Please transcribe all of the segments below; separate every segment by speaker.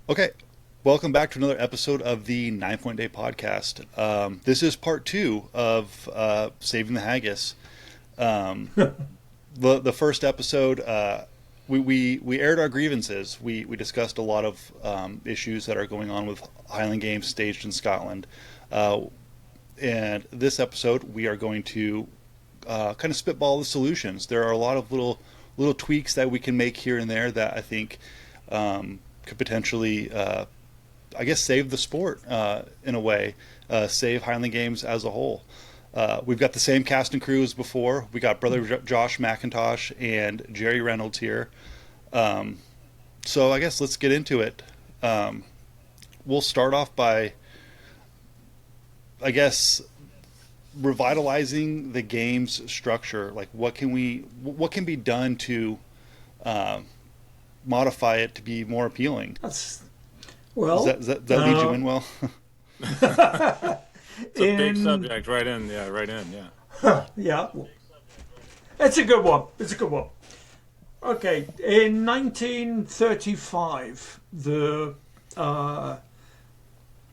Speaker 1: Okay, welcome back to another episode of the 9 Point Day podcast. This is part two of Saving the Haggis. Um, the first episode, we aired our grievances. We discussed a lot of issues that are going on with Highland Games staged in Scotland. Uh, and this episode, we are going to kind of spitball the solutions. There are a lot of little tweaks that we can make here and there that I think could potentially, I guess, save the sport in a way, save Highland Games as a whole. We've got the same cast and crew as before. We got brother Josh McIntosh and Jerry Reynolds here. So I guess let's get into it. We'll start off by, I guess, revitalizing the game's structure. Like, what can be done to modify it to be more appealing?
Speaker 2: That's well.
Speaker 1: That lead you in well?
Speaker 3: It's a big
Speaker 2: In
Speaker 3: subject, right in, yeah, right in, yeah.
Speaker 2: yeah, it's a good one. It's a good one. Okay, in 1935, the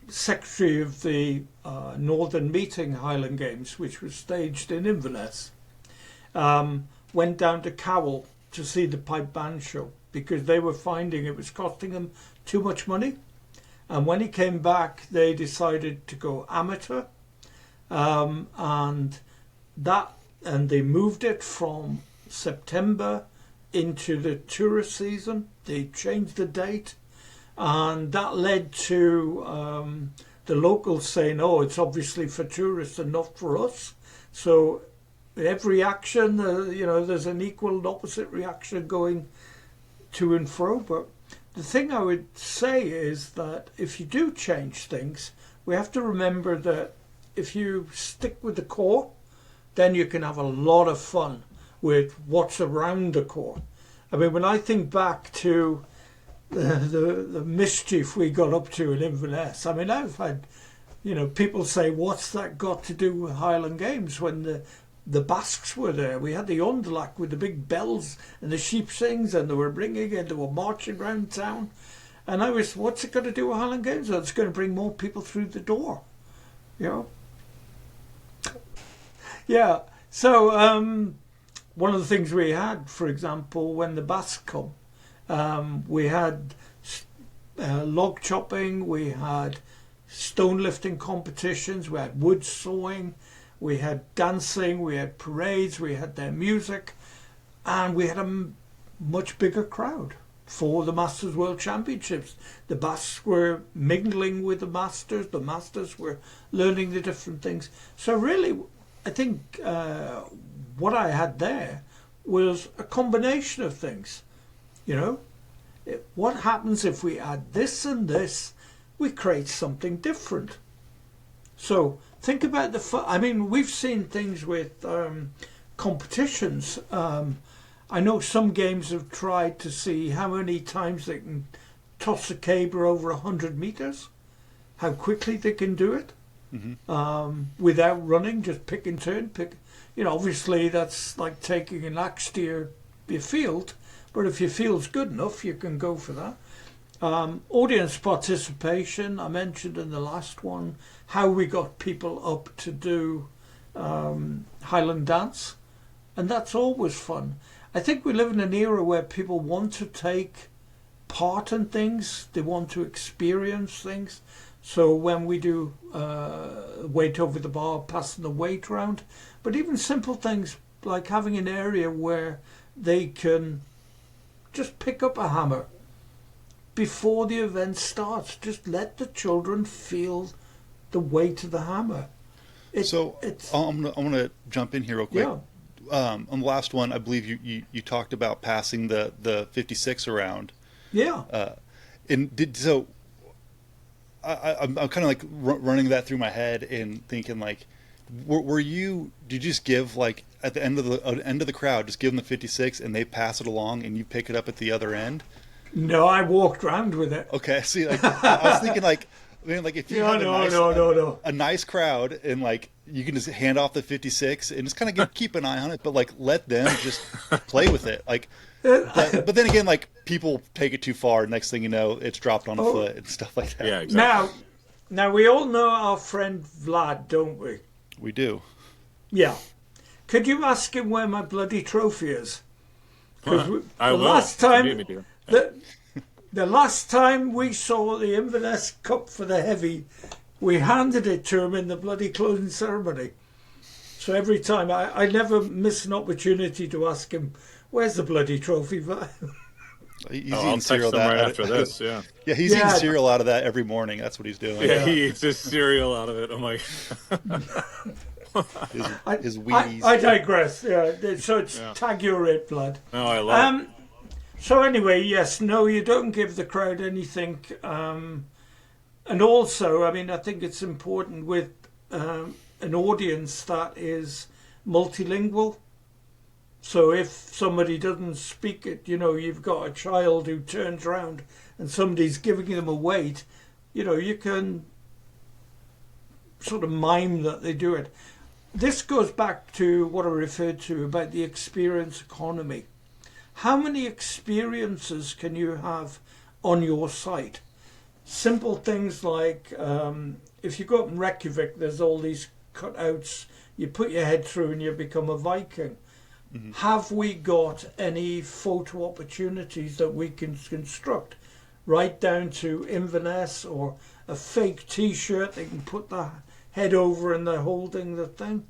Speaker 2: secretary of the Northern Meeting Highland Games, which was staged in Inverness, went down to Cowell to see the pipe band show because they were finding it was costing them too much money. And when he came back, they decided to go amateur, and that and they moved it from September into the tourist season. They changed the date, and that led to the locals saying, "Oh, it's obviously for tourists and not for us." So every action, there's an equal and opposite reaction going to and fro. But the thing I would say is that if you do change things, we have to remember that if you stick with the core, then you can have a lot of fun with what's around the core. I mean, when I think back to the mischief we got up to in Inverness, I mean, I've had, people say, what's that got to do with Highland Games when the Basques were there? We had the Undlac with the big bells and the sheep sings, and they were ringing and they were marching around town. And I was, what's it got to do with Highland Games? Well, it's going to bring more people through the door, you know? Yeah. So one of the things we had, for example, when the Basques come, we had log chopping, we had stone lifting competitions, we had wood sawing, we had dancing, we had parades, we had their music, and we had a much bigger crowd for the Masters World Championships. The Basques were mingling with the Masters were learning the different things. So really, I think what I had there was a combination of things. What happens if we add this and this? We create something different. So think about I mean, we've seen things with competitions. I know some games have tried to see how many times they can toss a caber over 100 meters, how quickly they can do it, without running, just pick and turn. Obviously that's like taking an axe to your field, but if your field's good enough, you can go for that. Audience participation, I mentioned in the last one, how we got people up to do Highland dance, and that's always fun. I think we live in an era where people want to take part in things, they want to experience things. So when we do weight over the bar, passing the weight round, but even simple things like having an area where they can just pick up a hammer before the event starts. Just let the children feel the weight of the hammer.
Speaker 1: I'm gonna jump in here real quick.
Speaker 2: Yeah.
Speaker 1: On the last one, I believe you talked about passing the 56 around.
Speaker 2: Yeah.
Speaker 1: And I'm kind of like running that through my head and thinking like, did you just give like at the end of the crowd, just give them the 56 and they pass it along and you pick it up at the other end?
Speaker 2: No, I walked round with it.
Speaker 1: Okay, see, like I was thinking like I mean, like if you
Speaker 2: Yeah,
Speaker 1: have
Speaker 2: no.
Speaker 1: a nice crowd and like you can just hand off the 56 and just kind of keep an eye on it, but like let them just play with it. Like, but then again, like people take it too far. Next thing you know, it's dropped on a foot and stuff like that.
Speaker 3: Yeah, exactly.
Speaker 2: Now we all know our friend Vlad, don't we?
Speaker 1: We do.
Speaker 2: Yeah. Could you ask him where my bloody trophy is? Because
Speaker 3: I will.
Speaker 2: The last time we saw the Inverness Cup for the heavy, we handed it to him in the bloody closing ceremony. So every time, I never miss an opportunity to ask him, where's the bloody trophy?
Speaker 1: He's
Speaker 3: I'll
Speaker 1: eating
Speaker 3: text
Speaker 1: cereal
Speaker 3: him right after this, yeah.
Speaker 1: Yeah, he's eating cereal out of that every morning. That's what he's doing.
Speaker 3: Yeah, he eats his cereal out of it. I'm like...
Speaker 1: his Wheaties.
Speaker 2: I digress. Yeah, so it's tag your it, blood.
Speaker 3: No, I love it.
Speaker 2: So anyway, yes, no, you don't give the crowd anything. And also, I mean, I think it's important with an audience that is multilingual. So if somebody doesn't speak it, you know, you've got a child who turns around and somebody's giving them a weight, you know, you can sort of mime that they do it. This goes back to what I referred to about the experience economy. How many experiences can you have on your site? Simple things like if you go up in Reykjavik, there's all these cutouts. You put your head through and you become a Viking. Mm-hmm. Have we got any photo opportunities that we can construct? Right down to Inverness or a fake T-shirt. They can put the head over and they're holding the thing.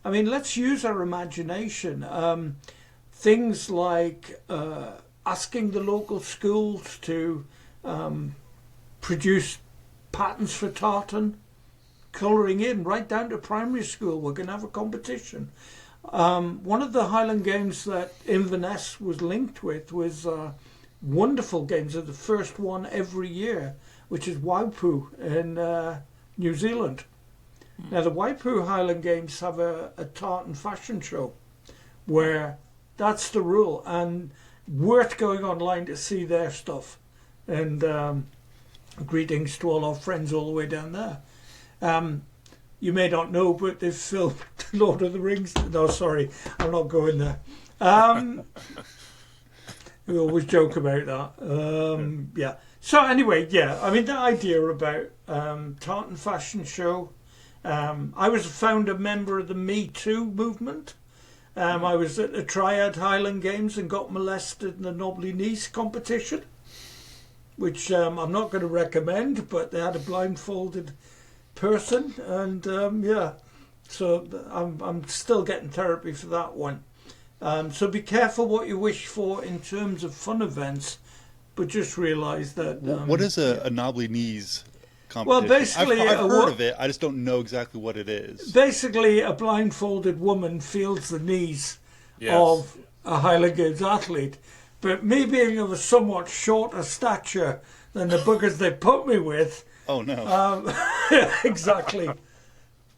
Speaker 2: I mean, let's use our imagination. Things like asking the local schools to produce patterns for tartan, colouring in right down to primary school. We're going to have a competition. One of the Highland Games that Inverness was linked with was wonderful games. They're the first one every year, which is Waipu in New Zealand. Now the Waipu Highland Games have a tartan fashion show where that's the rule, and worth going online to see their stuff. And greetings to all our friends all the way down there. You may not know, but they've filmed Lord of the Rings. No, sorry, I'm not going there. We always joke about that. Yeah. So anyway, yeah, I mean, the idea about tartan fashion show. I was a founder member of the Me Too movement. I was at the Triad Highland Games and got molested in the Knobbly Knees competition, which I'm not going to recommend, but they had a blindfolded person, and yeah, so I'm still getting therapy for that one. So be careful what you wish for in terms of fun events, but just realise that...
Speaker 1: what is a Knobbly Knees competition?
Speaker 2: Well, basically...
Speaker 1: I've heard of it, I just don't know exactly what it is.
Speaker 2: Basically, a blindfolded woman feels the knees of a Highland Games athlete. But me being of a somewhat shorter stature than the buggers they put me with...
Speaker 1: Oh, no.
Speaker 2: Exactly.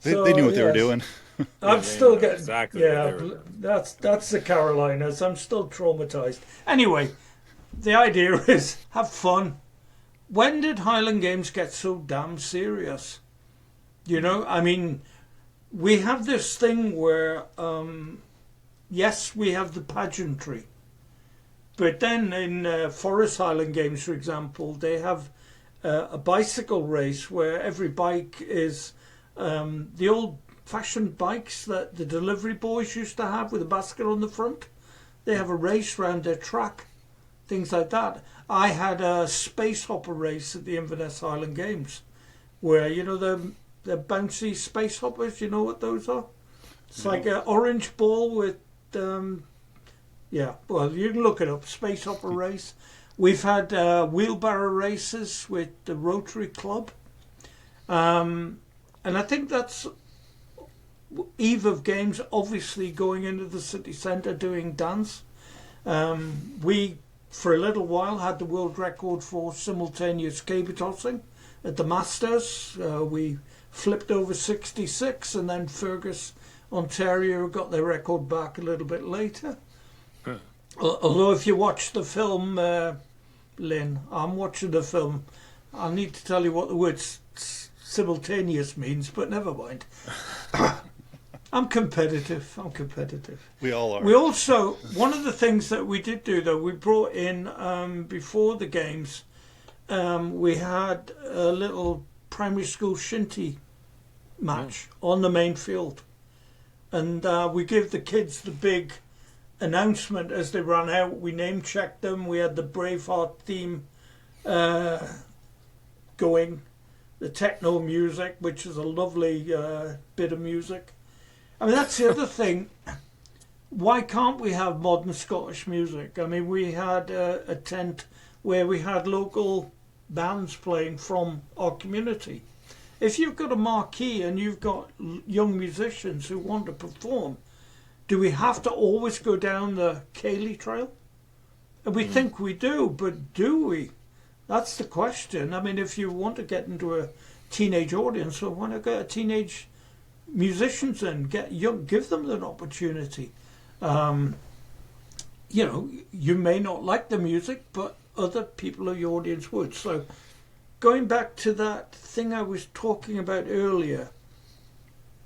Speaker 1: They knew what they were doing.
Speaker 2: I'm still getting...
Speaker 3: Exactly.
Speaker 2: Yeah, that's the Carolinas. I'm still traumatised. Anyway, the idea is have fun. When did Highland Games get so damn serious? You know, I mean, we have this thing where, yes, we have the pageantry. But then in Forest Highland Games, for example, they have a bicycle race where every bike is the old-fashioned bikes that the delivery boys used to have with a basket on the front. They have a race round their track, things like that. I had a space hopper race at the Inverness Highland Games where, you know, the bouncy space hoppers, you know what those are? It's like an orange ball with... yeah, well, you can look it up, space hopper race. We've had wheelbarrow races with the Rotary Club. And I think that's eve of games, obviously going into the city centre doing dance. We, for a little while, had the world record for simultaneous caber tossing at the Masters. We flipped over 66, and then Fergus, Ontario, got their record back a little bit later. Although if you watch the film, Lynn, I'm watching the film, I'll need to tell you what the word simultaneous means, but never mind. I'm competitive.
Speaker 1: We all are.
Speaker 2: We also, one of the things that we did do, though, we brought in, before the games, we had a little primary school shinty match on the main field. And we gave the kids the big announcement as they ran out. We name-checked them. We had the Braveheart theme going, the techno music, which is a lovely bit of music. I mean, that's the other thing. Why can't we have modern Scottish music? I mean, we had a tent where we had local bands playing from our community. If you've got a marquee and you've got young musicians who want to perform, do we have to always go down the Cayley Trail? And we think we do, but do we? That's the question. I mean, if you want to get into a teenage audience, well, why not get a teenage musicians in, give them an opportunity. You know, you may not like the music, but other people of your audience would. So going back to that thing I was talking about earlier,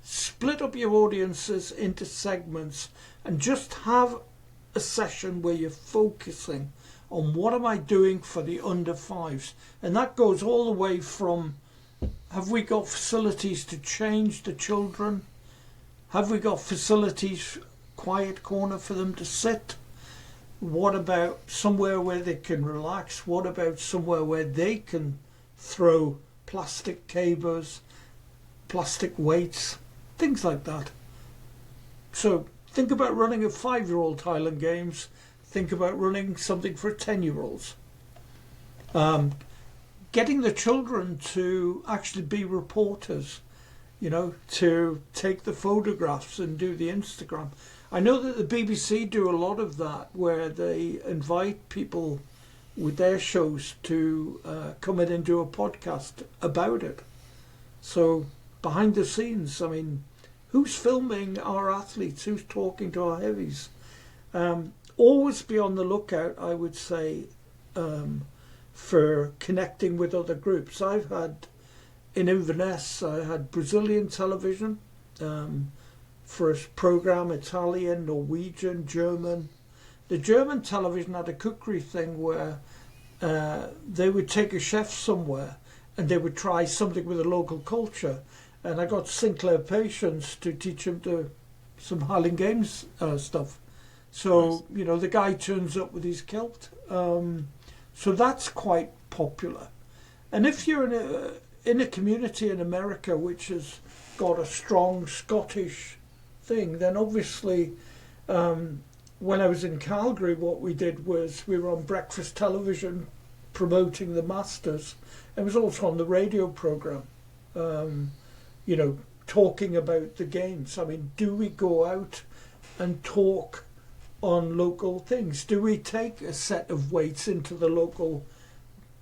Speaker 2: split up your audiences into segments and just have a session where you're focusing on what am I doing for the under fives. And that goes all the way from, have we got facilities to change the children? Have we got facilities, quiet corner for them to sit? What about somewhere where they can relax? What about somewhere where they can throw plastic cables, plastic weights, things like that? So think about running a 5-year-old Highland Games. Think about running something for 10-year-olds. Getting the children to actually be reporters, you know, to take the photographs and do the Instagram. I know that the BBC do a lot of that, where they invite people with their shows to come in and do a podcast about it. So behind the scenes, I mean, who's filming our athletes? Who's talking to our heavies? Always be on the lookout, I would say, for connecting with other groups. I've had, in Inverness, I had Brazilian television for a program, Italian, Norwegian, German. The German television had a cookery thing where they would take a chef somewhere and they would try something with a local culture. And I got Sinclair Patience to teach him some Highland Games stuff. So, nice. You know, the guy turns up with his kilt. So that's quite popular. And if you're in a community in America which has got a strong Scottish thing, then obviously when I was in Calgary, what we did was we were on breakfast television promoting the Masters. It was also on the radio program, you know, talking about the games. I mean, do we go out and talk on local things? Do we take a set of weights into the local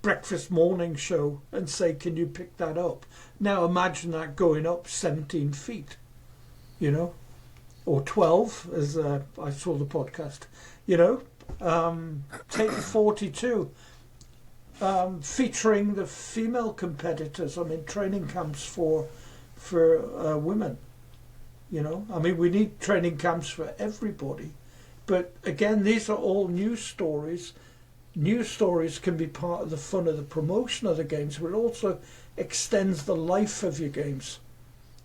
Speaker 2: breakfast morning show and say, can you pick that up? Now imagine that going up 17 feet, you know, or 12, as I saw the podcast, you know. Take 42, featuring the female competitors. I mean, training camps for women, you know. I mean, we need training camps for everybody. But again, these are all news stories. News stories can be part of the fun of the promotion of the games, but it also extends the life of your games.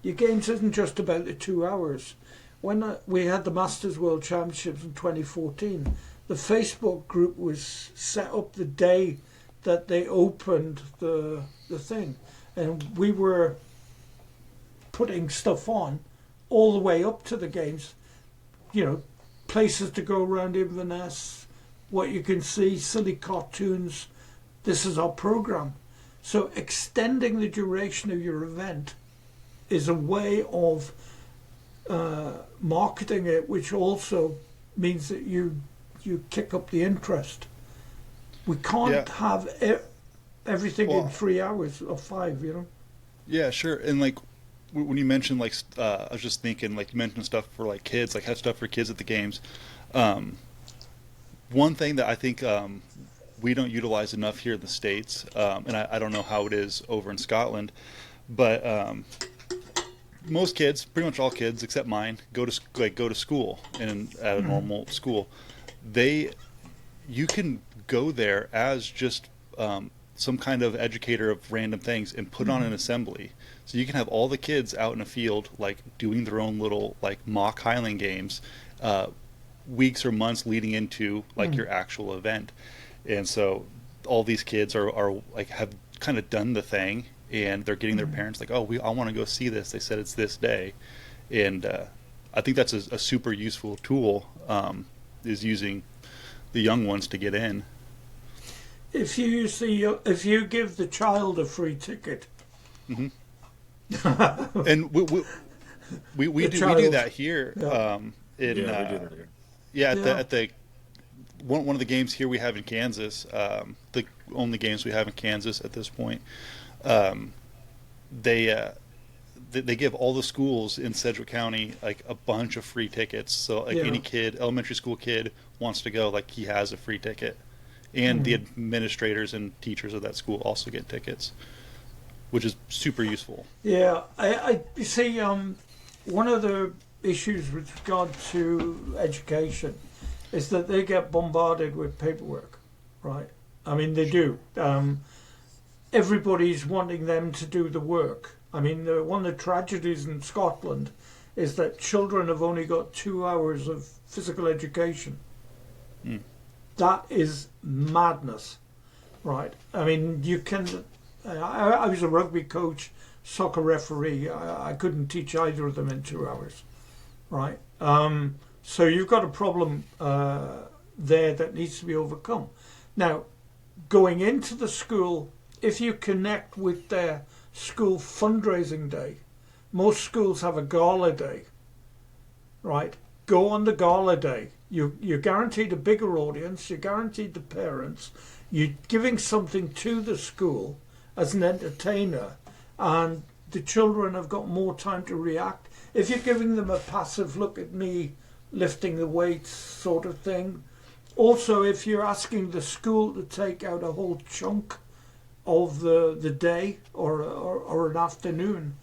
Speaker 2: Your games isn't just about the 2 hours. When we had the Masters World Championships in 2014, the Facebook group was set up the day that they opened the thing. And we were putting stuff on all the way up to the games, you know, places to go around Inverness, what you can see, silly cartoons. This is our program. So extending the duration of your event is a way of marketing it, which also means that you kick up the interest. We can't have everything in 3 hours or 5, you know.
Speaker 1: Yeah, sure. And like when you mentioned, like, I was just thinking, like, you mentioned stuff for like kids, like have stuff for kids at the games. One thing that I think we don't utilize enough here in the States, and I don't know how it is over in Scotland, but most kids, pretty much all kids except mine, go to school, and at a normal school, you can go there as just some kind of educator of random things and put on an assembly. So you can have all the kids out in a field, like doing their own little like mock Highland Games, weeks or months leading into like your actual event. And so all these kids are like have kind of done the thing, and they're getting their parents like, oh, I want to go see this. They said it's this day, and I think that's a super useful tool. Is using the young ones to get in.
Speaker 2: If you give the child a free ticket,
Speaker 1: and we do that here.
Speaker 3: We do that here.
Speaker 1: At the one of the games here we have in Kansas, the only games we have in Kansas at this point, they give all the schools in Sedgwick County like a bunch of free tickets. So like any kid, elementary school kid wants to go, like he has a free ticket, and the administrators and teachers of that school also get tickets, which is super useful.
Speaker 2: Yeah, I you see. One of the issues with regard to education is that they get bombarded with paperwork, right? I mean, they do. Everybody's wanting them to do the work. I mean, one of the tragedies in Scotland is that children have only got 2 hours of physical education. That is madness, right? I mean, you can... I was a rugby coach, soccer referee. I couldn't teach either of them in 2 hours, right? So you've got a problem there that needs to be overcome. Now, going into the school, if you connect with their school fundraising day, most schools have a gala day, right? Go on the gala day. You're guaranteed a bigger audience. You're guaranteed the parents. You're giving something to the school as an entertainer, and the children have got more time to react. If you're giving them a passive look at me lifting the weights sort of thing, also if you're asking the school to take out a whole chunk of the day or an afternoon,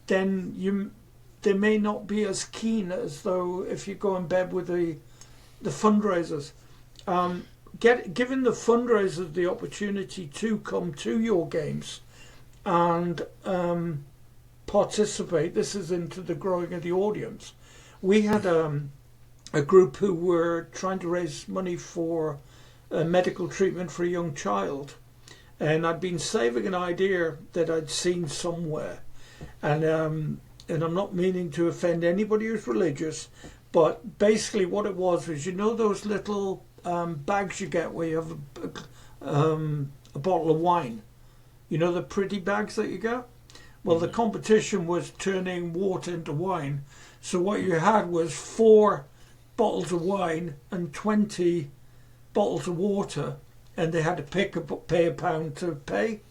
Speaker 2: then they may not be as keen as though if you go in bed with the fundraisers. Giving the fundraisers the opportunity to come to your games and participate. This is into the growing of the audience. We had a group who were trying to raise money for medical treatment for a young child, and I'd been saving an idea that I'd seen somewhere, and I'm not meaning to offend anybody who's religious, but basically what it was you know those little bags you get where you have a bottle of wine, you know, the pretty bags that you get. Well, the competition was turning water into wine, so what you had was 4 bottles of wine and 20 bottles of water, and they had to pay £1 to pay,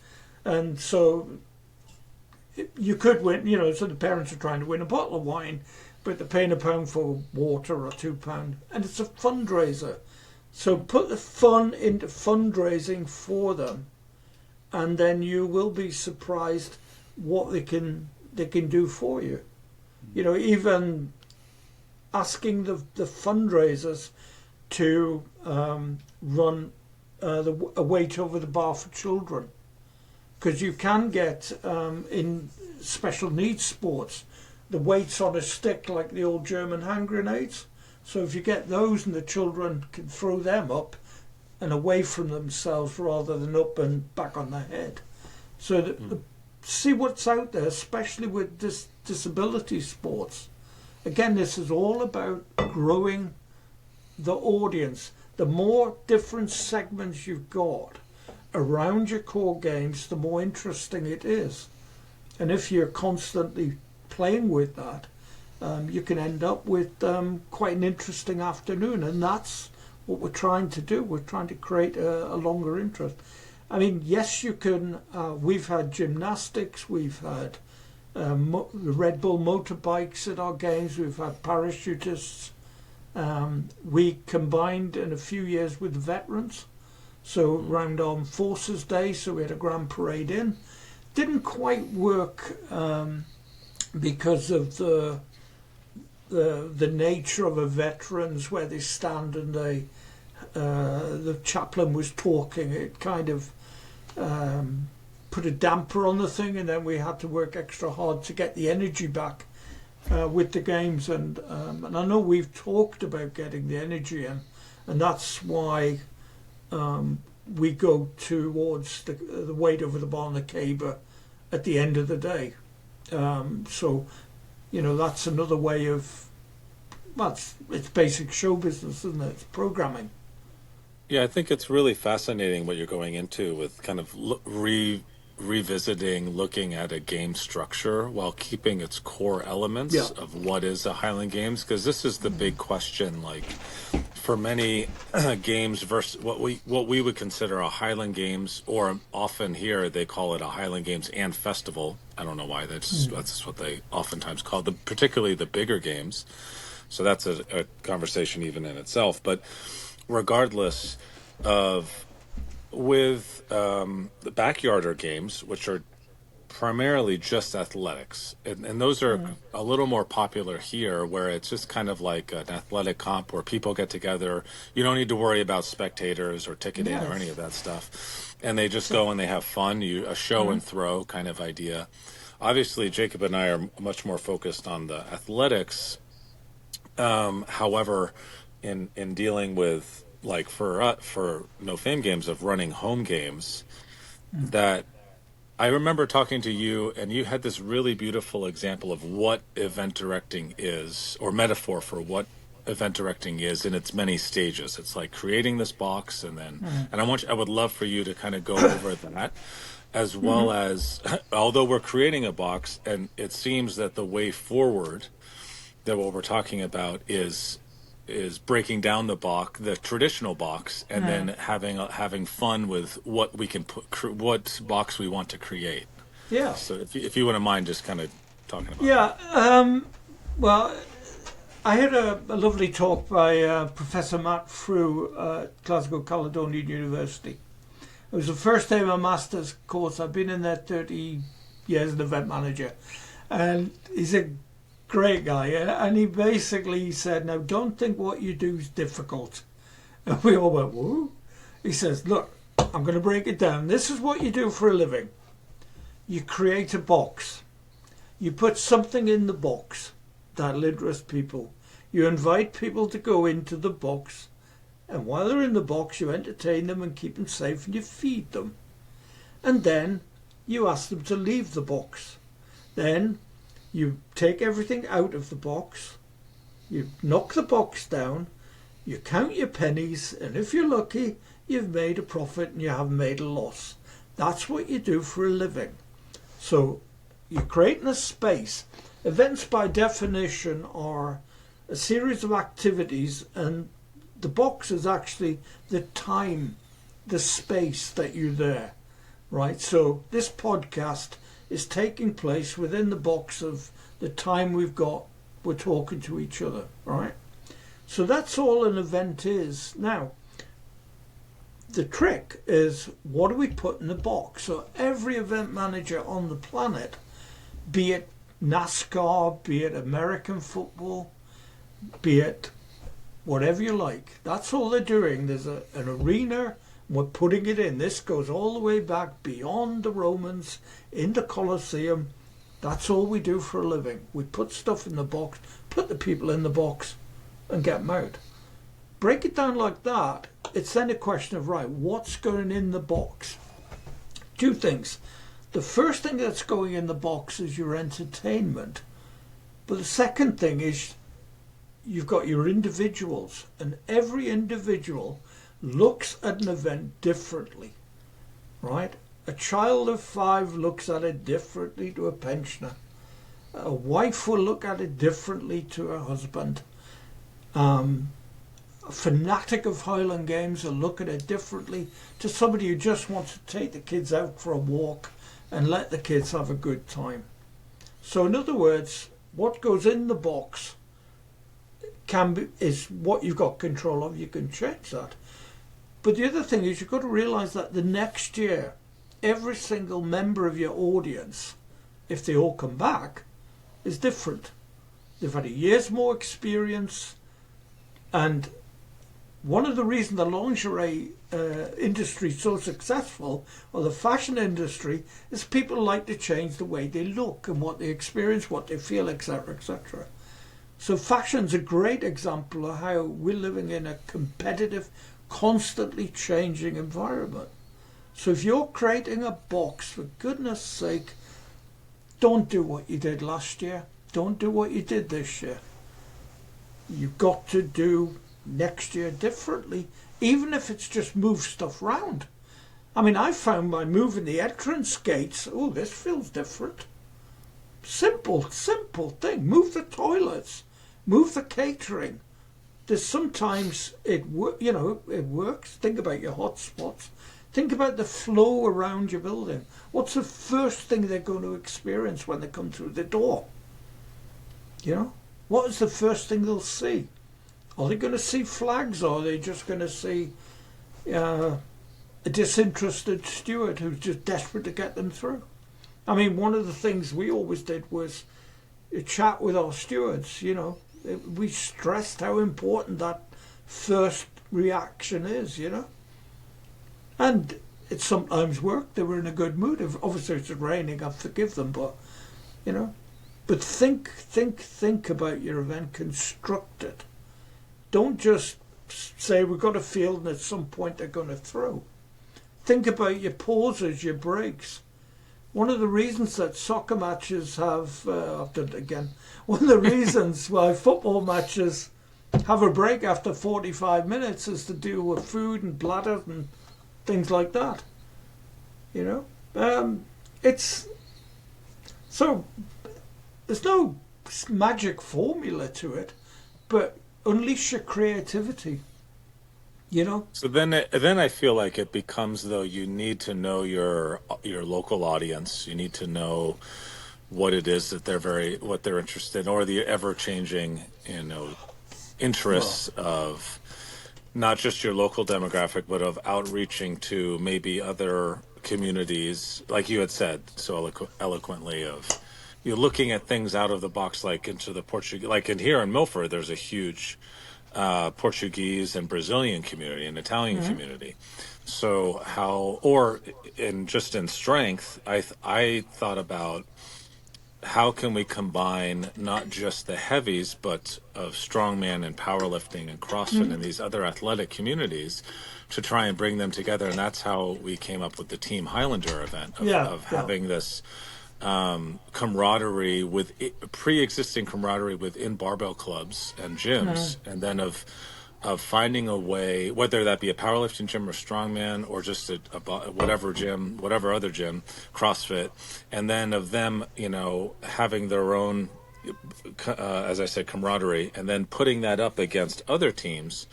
Speaker 2: and so you could win, you know, so the parents are trying to win a bottle of wine, but they're paying £1 for water or £2, and it's a fundraiser. So put the fun into fundraising for them, and then you will be surprised what they can do for you. You know, even asking the fundraisers to run a weight over the bar for children, because you can get in special needs sports the weights on a stick like the old German hand grenades. So if you get those and the children can throw them up and away from themselves rather than up and back on their head. So see what's out there, especially with disability sports. Again, this is all about growing the audience. The more different segments you've got around your core games, the more interesting it is. And if you're constantly playing with that, you can end up with quite an interesting afternoon, and that's what we're trying to do. We're trying to create a longer interest. I mean, yes, you can. We've had gymnastics, we've had the Red Bull motorbikes at our games, we've had parachutists. We combined in a few years with veterans, So round on Forces Day, so we had a grand parade in. Didn't quite work because of the nature of a veterans, where they stand and the chaplain was talking. It kind of put a damper on the thing, and then we had to work extra hard to get the energy back with the games. And I know we've talked about getting the energy in, and that's why we go towards the weight over the bar and the caber at the end of the day. So, that's another way of, it's basic show business, isn't it? It's programming.
Speaker 3: Yeah, I think it's really fascinating what you're going into with kind of revisiting, looking at a game structure while keeping its core elements of what is a Highland Games, because this is the big question. Like, for many games versus what we would consider a Highland Games, or often here they call it a Highland Games and Festival. I don't know why that's what they oftentimes call them, particularly the bigger games. So that's a conversation even in itself. But regardless of, with the backyarder games, which are primarily just athletics, and those are a little more popular here, where it's just kind of like an athletic comp where people get together. You don't need to worry about spectators or ticketing or any of that stuff, and they just go and they have fun. A show and throw kind of idea. Obviously, Jacob and I are much more focused on the athletics. However, in dealing with, like, for No Fame Games, of running home games, that I remember talking to you, and you had this really beautiful example of what event directing is, or metaphor for what event directing is in its many stages. It's like creating this box, and then, and I would love for you to kind of go over that, as well as, although we're creating a box, and it seems that the way forward, that what we're talking about is breaking down the traditional box, and then having fun with what we can what box we want to create.
Speaker 2: Yeah.
Speaker 3: So if you wouldn't mind just kind of talking about
Speaker 2: that. Well, I had a lovely talk by Professor Matt Frew at Glasgow Caledonian University. It was the first day of my master's course. I've been in there 30 years as an event manager, and he's a great guy, and he basically said, now don't think what you do is difficult. And we all went, whoa. He says, look, I'm going to break it down. This is what you do for a living. You create a box. You put something in the box that'll interest people. You invite people to go into the box, and while they're in the box, you entertain them and keep them safe, and you feed them. And then you ask them to leave the box. Then you take everything out of the box, you knock the box down, you count your pennies, and if you're lucky, you've made a profit and you haven't made a loss. That's what you do for a living. So you're creating a space. Events, by definition, are a series of activities, and the box is actually the time, the space that you're there, right? So this podcast is taking place within the box of the time we're talking to each other, right? So that's all an event is. Now, the trick is, what do we put in the box? So every event manager on the planet, be it NASCAR, be it American football, be it whatever you like, that's all they're doing. There's an arena, we're putting it in. This goes all the way back beyond the Romans, in the Colosseum. That's all we do for a living. We put stuff in the box, put the people in the box, and get them out. Break it down like that, it's then a question of, right, what's going in the box? Two things. The first thing that's going in the box is your entertainment. But the second thing is, you've got your individuals, and every individual looks at an event differently, right? A child of 5 looks at it differently to a pensioner. A wife will look at it differently to her husband. A fanatic of Highland Games will look at it differently to somebody who just wants to take the kids out for a walk and let the kids have a good time. So in other words, what goes in the box is what you've got control of. You can change that. But the other thing is you've got to realise that the next year, every single member of your audience, if they all come back, is different. They've had a year's more experience, and one of the reasons the lingerie industry is so successful, or the fashion industry, is people like to change the way they look and what they experience, what they feel, etc., etc. So fashion's a great example of how we're living in a competitive, constantly changing environment. So if you're creating a box, for goodness sake, don't do what you did last year. Don't do what you did this year. You've got to do next year differently, even if it's just move stuff round. I mean, I found by moving the entrance gates, oh, this feels different. Simple thing. Move the toilets, move the catering. There's sometimes it works. Think about your hot spots. Think about the flow around your building. What's the first thing they're going to experience when they come through the door? You know, what is the first thing they'll see? Are they going to see flags, or are they just going to see a disinterested steward who's just desperate to get them through? I mean, one of the things we always did was chat with our stewards, you know. We stressed how important that first reaction is, you know. And it sometimes worked. They were in a good mood. Obviously, it's raining, I forgive them, but, you know. But think about your event. Construct it. Don't just say we've got a field and at some point they're going to throw. Think about your pauses, your breaks. One of the reasons that soccer matches have, I've done it again, one of the reasons why football matches have a break after 45 minutes is to do with food and bladder and things like that. You know? It's... So, there's no magic formula to it, but unleash your creativity. You know. So
Speaker 3: then I feel like it becomes, though, you need to know your local audience. You need to know what it is that what they're interested in, or the ever changing, you know, interests of not just your local demographic, but of outreaching to maybe other communities, like you had said so eloquently, of you're looking at things out of the box, like into the Portuguese, like in here in Milford, there's a huge Portuguese and Brazilian community and Italian community. So just in strength, I thought about how can we combine not just the heavies, but of strongman and powerlifting and CrossFit and these other athletic communities to try and bring them together. And that's how we came up with the Team Highlander event of having this camaraderie with pre-existing camaraderie within barbell clubs and gyms, and then of finding a way, whether that be a powerlifting gym or strongman or just whatever gym, whatever other gym, CrossFit, and then of them, you know, having their own, as I said, camaraderie, and then putting that up against other teams.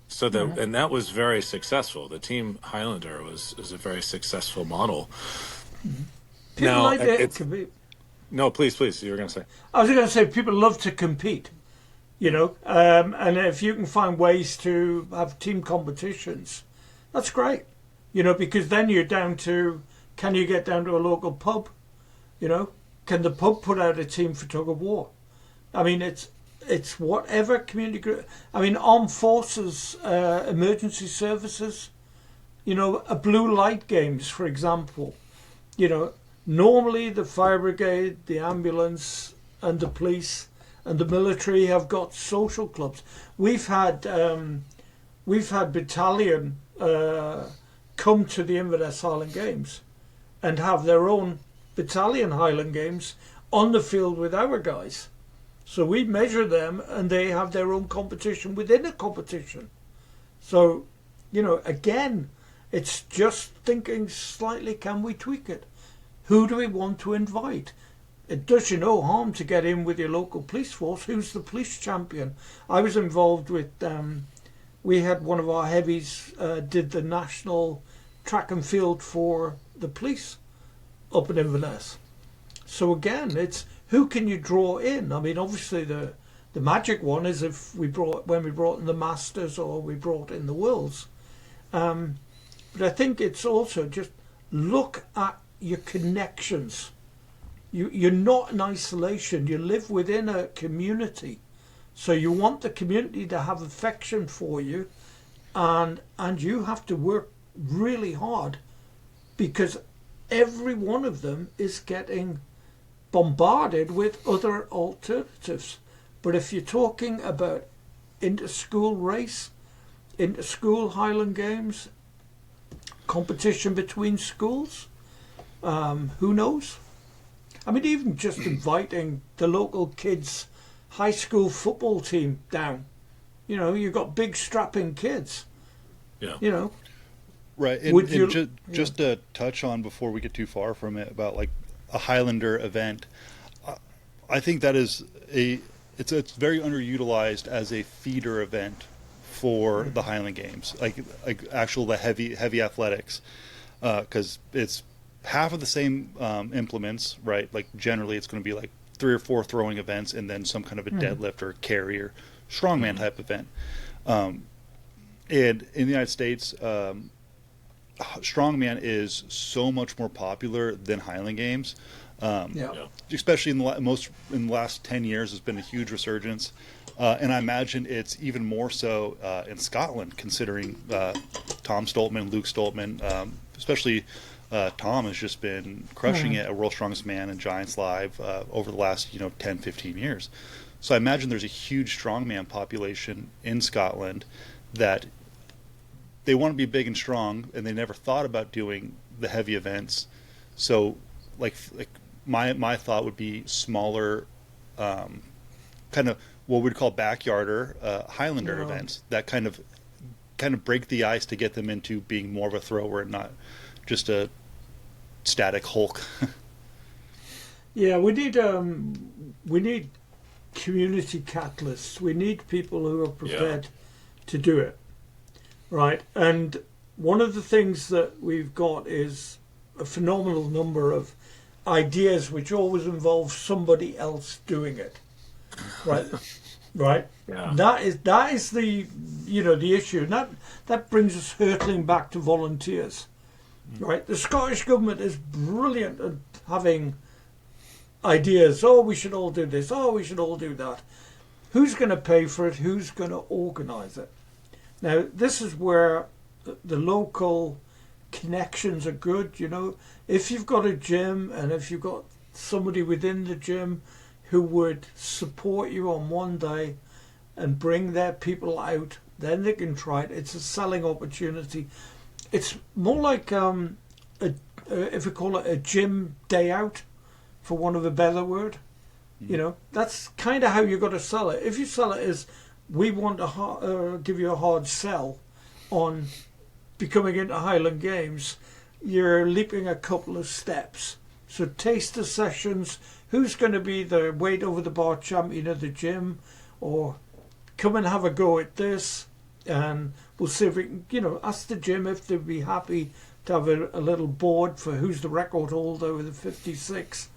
Speaker 3: So that and that was very successful. The Team Highlander was a very successful model.
Speaker 2: People
Speaker 3: now,
Speaker 2: like to compete.
Speaker 3: No, please, you were going to say.
Speaker 2: I was going to say people love to compete, you know, and if you can find ways to have team competitions, that's great, you know, because then you're down to, can you get down to a local pub, you know, can the pub put out a team for tug of war? I mean, it's whatever community group. I mean, armed forces, emergency services, you know, a blue light games, for example, you know. Normally the fire brigade, the ambulance and the police and the military have got social clubs. We've had battalion come to the Inverness Highland Games and have their own battalion Highland Games on the field with our guys. So we measure them and they have their own competition within a competition. So, you know, again, it's just thinking slightly, can we tweak it? Who do we want to invite? It does you no harm to get in with your local police force. Who's the police champion? I was involved with, we had one of our heavies did the national track and field for the police up in Inverness. So again, it's who can you draw in? I mean, obviously the magic one is when we brought in the Masters or we brought in the Worlds. But I think it's also just look at your connections. You're not in isolation. You live within a community. So you want the community to have affection for you, and you have to work really hard, because every one of them is getting bombarded with other alternatives. But if you're talking about inter-school race, inter-school Highland Games, competition between schools, who knows? I mean, even just inviting the local kids' high school football team down. You know, you've got big strapping kids.
Speaker 3: Yeah.
Speaker 2: You know.
Speaker 1: Right. And just to touch on, before we get too far from it, about like a Highlander event, I think that is it's very underutilized as a feeder event for the Highland Games, like the heavy athletics, because it's half of the same implements, right? Like generally, it's going to be like 3 or 4 throwing events, and then some kind of a deadlift or carry or strongman type event. And in the United States, strongman is so much more popular than Highland Games. Especially in the last 10 years, has been a huge resurgence. And I imagine it's even more so in Scotland, considering Tom Stoltman and Luke Stoltman, especially Tom has just been crushing it at World's Strongest Man and Giants Live over the last 10, 15 years. So I imagine there's a huge strongman population in Scotland that they want to be big and strong, and they never thought about doing the heavy events. So like my thought would be smaller, kind of what we'd call backyarder Highlander events that kind of break the ice to get them into being more of a thrower and not just a static Hulk.
Speaker 2: Yeah, we need community catalysts. We need people who are prepared to do it, right? And one of the things that we've got is a phenomenal number of ideas which always involve somebody else doing it, right? Right.
Speaker 3: Yeah.
Speaker 2: That is the the issue, and that brings us hurtling back to volunteers, right? The Scottish government is brilliant at having ideas. Oh, we should all do this. Oh, we should all do that. Who's going to pay for it? Who's going to organise it? Now, this is where the local connections are good. If you've got a gym and if you've got somebody within the gym who would support you on one day and bring their people out, then they can try it. It's a selling opportunity. It's more like if we call it a gym day out, for want of a better word. That's kind of how you got to sell it. If you sell it as, we want to give you a hard sell on becoming into Highland Games, you're leaping a couple of steps. So taster sessions, who's going to be the weight over the bar champion of the gym, or come and have a go at this, and we'll see if we can, ask the gym if they'd be happy to have a little board for who's the record holder with the 56.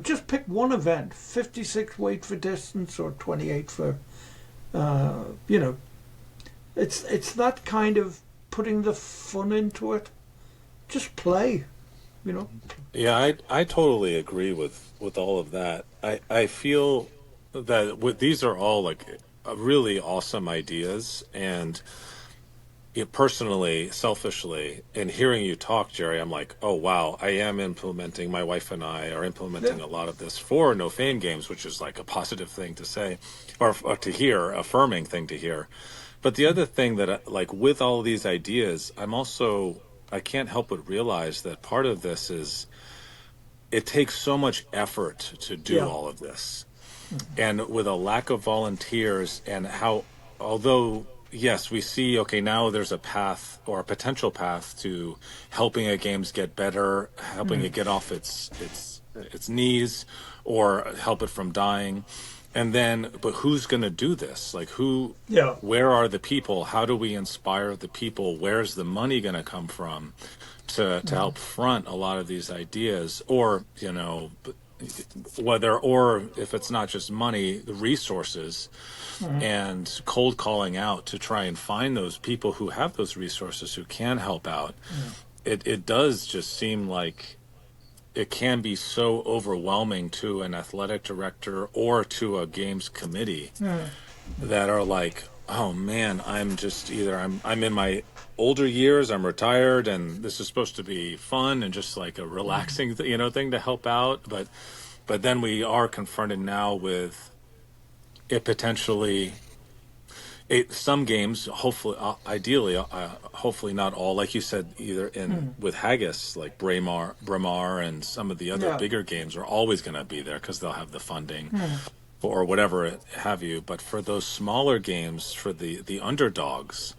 Speaker 2: Just pick one event, 56 weight for distance or 28 for, it's that kind of putting the fun into it. Just play,
Speaker 3: Yeah, I totally agree with all of that. I feel that these are all like really awesome ideas, and personally, selfishly, in hearing you talk, Jerry, I'm like, oh wow, I am implementing. My wife and I are implementing a lot of this for No Fame Games, which is like a positive thing to say, or to hear, affirming thing to hear. But the other thing that, like, with all of these ideas, I can't help but realize that part of this is it takes so much effort to do all of this. And with a lack of volunteers, and how, although, yes, we see, okay, now there's a path or a potential path to helping a games get better, helping it get off its knees, or help it from dying. And then, but who's going to do this? Like, where are the people? How do we inspire the people? Where's the money going to come from to help front a lot of these ideas? Or, whether, or if it's not just money, the resources, and cold calling out to try and find those people who have those resources who can help out. It does just seem like it can be so overwhelming to an athletic director or to a games committee that are like, oh man, I'm in my older years, I'm retired, and this is supposed to be fun and just like a relaxing thing to help out, but then we are confronted now with it potentially. Some games, hopefully, ideally, hopefully not all, like you said, either with Haggis, like Braemar, and some of the other bigger games are always going to be there because they'll have the funding or whatever have you. But for those smaller games, for the underdogs,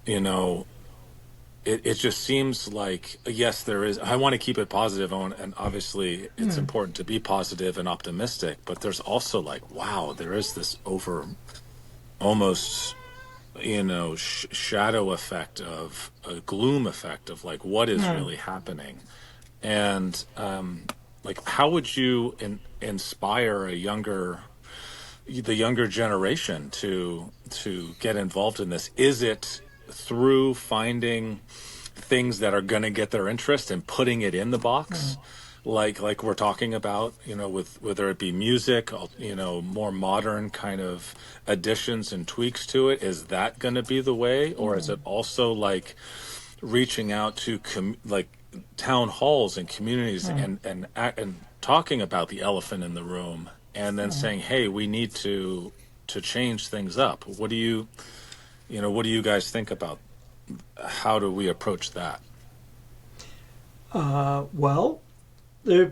Speaker 3: it just seems like, yes, there is. I want to keep it positive, and obviously it's important to be positive and optimistic. But there's also like, wow, there is this almost shadow effect of a gloom effect of like what is really happening, and like how would you inspire the younger generation to get involved in this? Is it through finding things that are going to get their interest and putting it in the box, like we're talking about, with whether it be music, more modern kind of additions and tweaks to it? Is that going to be the way, or is it also like reaching out to like town halls and communities and talking about the elephant in the room, and then saying, hey, we need to change things up? What do you guys think about how do we approach that?
Speaker 2: Well, the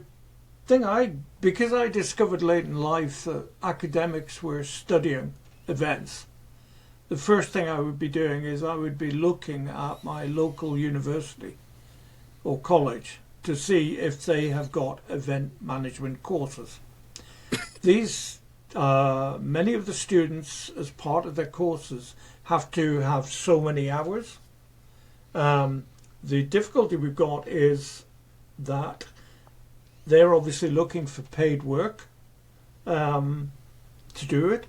Speaker 2: thing because I discovered late in life that academics were studying events, the first thing I would be doing is I would be looking at my local university or college to see if they have got event management courses. These, many of the students, as part of their courses, have to have so many hours. The difficulty we've got is that they're obviously looking for paid work to do it,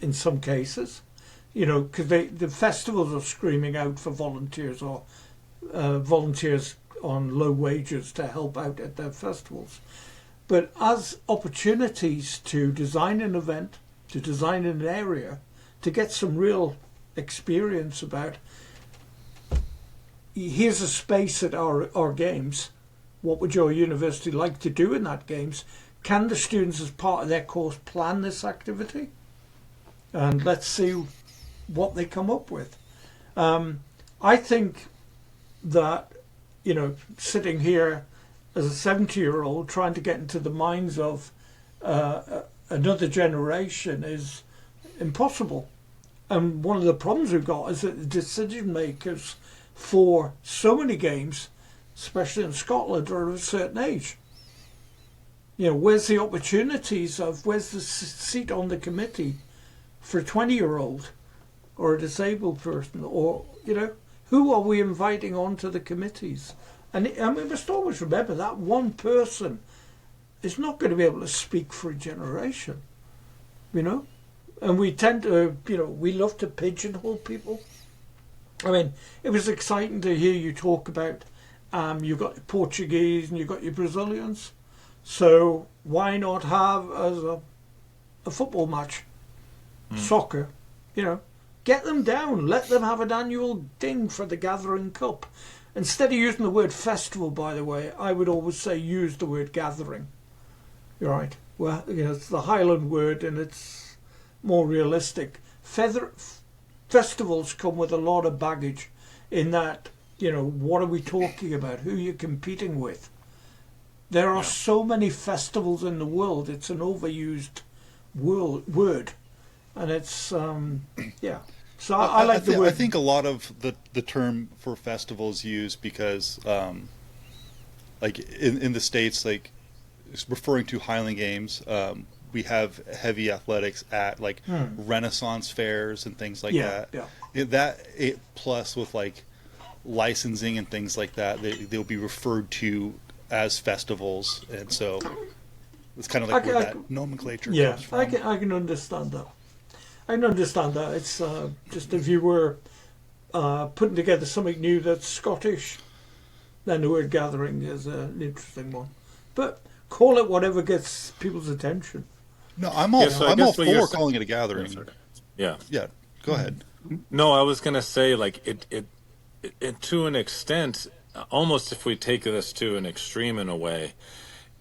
Speaker 2: in some cases, because the festivals are screaming out for volunteers or volunteers on low wages to help out at their festivals. But as opportunities to design an event, to design an area, to get some real experience about, here's a space at our games, what would your university like to do in that games? Can the students, as part of their course, plan this activity? And let's see what they come up with. I think that, sitting here as a 70-year-old trying to get into the minds of another generation is impossible. And one of the problems we've got is that the decision makers for so many games, especially in Scotland, are of a certain age. Where's the opportunities where's the seat on the committee for a 20-year-old or a disabled person, or, who are we inviting onto the committees? And we must always remember that one person is not going to be able to speak for a generation, And we tend to, we love to pigeonhole people. I mean, it was exciting to hear you talk about, you've got your Portuguese and you've got your Brazilians. So why not have as a football match, soccer, get them down, let them have an annual ding for the Gathering Cup. Instead of using the word festival, by the way, I would always say use the word gathering. You're right. Well, it's the Highland word and it's more realistic. Festivals come with a lot of baggage in that, what are we talking about? Who are you competing with? There are so many festivals in the world. It's an overused word. And it's, So I like the word.
Speaker 1: I think a lot of the term for festivals used because, like in the States, like referring to Highland Games, we have heavy athletics at like Renaissance fairs and things like that. Yeah. Plus with like licensing and things like that, they'll be referred to as festivals, and so it's kind of like where that nomenclature comes from.
Speaker 2: I can understand that. I can understand that. It's just if you were putting together something new that's Scottish, then the word gathering is an interesting one. But call it whatever gets people's attention.
Speaker 1: No, I'm all for calling it a gathering.
Speaker 3: Yeah.
Speaker 1: Yeah. Go ahead.
Speaker 3: No, I was gonna say like it to an extent, almost if we take this to an extreme in a way,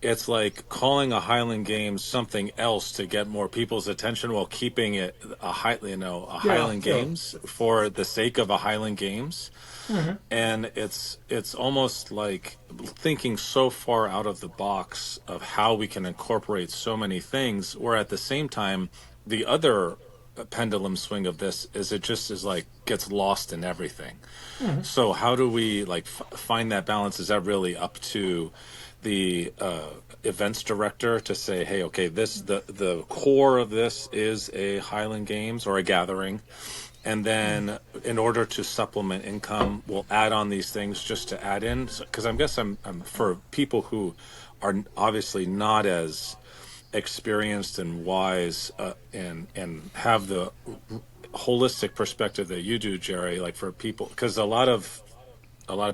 Speaker 3: it's like calling a Highland Games something else to get more people's attention while keeping it a Highland Games for the sake of a Highland Games. Mm-hmm. And it's almost like thinking so far out of the box of how we can incorporate so many things, where at the same time the other pendulum swing of this is it just is like gets lost in everything. Mm-hmm. So how do we like find that balance? Is that really up to the events director to say, hey, okay, this the core of this is a Highland Games or a gathering, and then in order to supplement income, we'll add on these things just to add in? Because I guess I'm for people who are obviously not as experienced and wise and have the holistic perspective that you do, Jerry. Like for people, because a lot of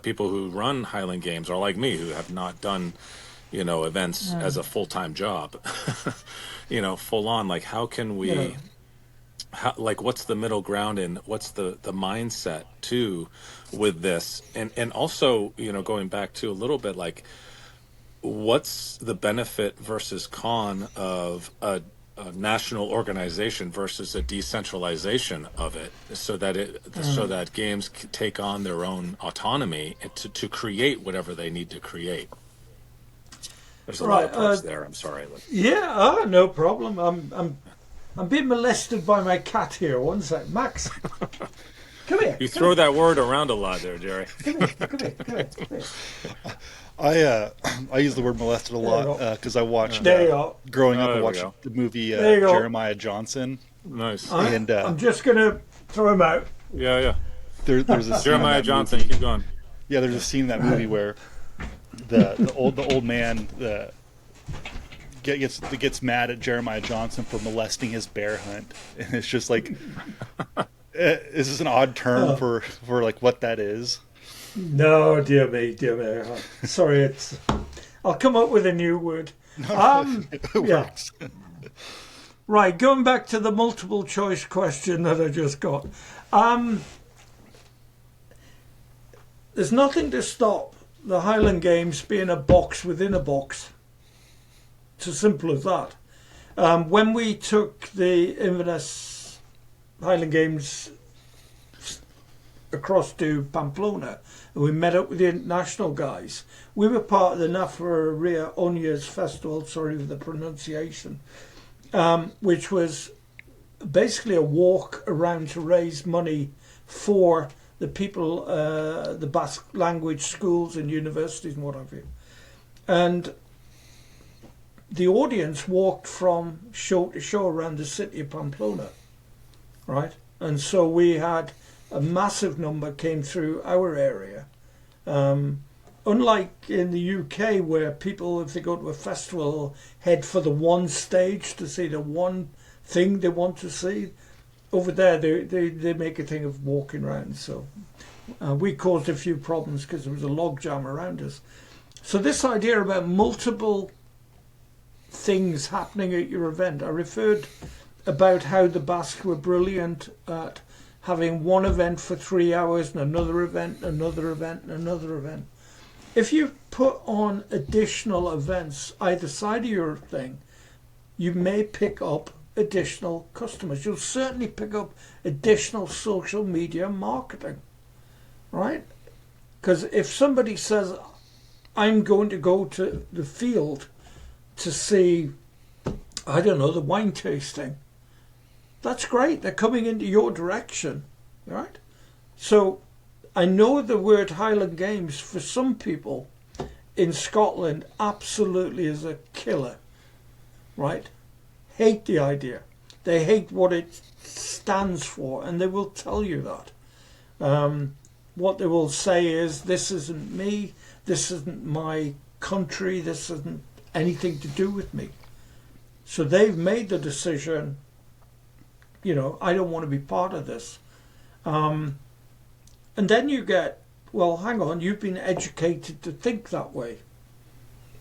Speaker 3: people who run Highland Games are like me, who have not done, events as a full-time job, full on. Like, how can we, what's the middle ground and what's the mindset too with this? And also, going back to a little bit, like, what's the benefit versus con of a national organization versus a decentralization of it, so that games take on their own autonomy to create whatever they need to create. There's a lot of parts there. I'm sorry.
Speaker 2: No problem. I'm being molested by my cat here. One sec, Max. Come here.
Speaker 3: You throw that word around a lot there, Jerry.
Speaker 2: Come here.
Speaker 1: I use the word molested a lot because I watched growing up. I watched the movie Jeremiah Johnson.
Speaker 3: Nice.
Speaker 2: I'm just gonna throw him out.
Speaker 3: Yeah.
Speaker 1: There's a
Speaker 3: Jeremiah Johnson. Keep going.
Speaker 1: Yeah, there's a scene in that movie where the old man gets mad at Jeremiah Johnson for molesting his bear hunt, and it's just like this is an odd term for like what that is.
Speaker 2: No, dear me. Sorry, I'll come up with a new word. Works. Right, going back to the multiple choice question that I just got. There's nothing to stop the Highland Games being a box within a box. It's as simple as that. When we took the Inverness Highland Games across to Pamplona, and we met up with the international guys, we were part of the Nafaria Onias Festival, sorry for the pronunciation, which was basically a walk around to raise money for the people, the Basque language schools and universities and what have you. And the audience walked from show to show around the city of Pamplona, right? And so we had a massive number came through our area. Unlike in the UK, where people, if they go to a festival, head for the one stage to see the one thing they want to see, over there they make a thing of walking around. So we caused a few problems because there was a log jam around us. So this idea about multiple things happening at your event, I referred about how the Basque were brilliant at having one event for 3 hours and another event, another event, and another event. If you put on additional events either side of your thing, you may pick up additional customers. You'll certainly pick up additional social media marketing, right? Because if somebody says, I'm going to go to the field to see, I don't know, the wine tasting, that's great. They're coming into your direction, right? So I know the word Highland Games for some people in Scotland absolutely is a killer, right? Hate the idea. They hate what it stands for, and they will tell you that. What they will say is, this isn't me, this isn't my country. This isn't anything to do with me. So they've made the decision, I don't want to be part of this. And then you get, well, hang on, you've been educated to think that way,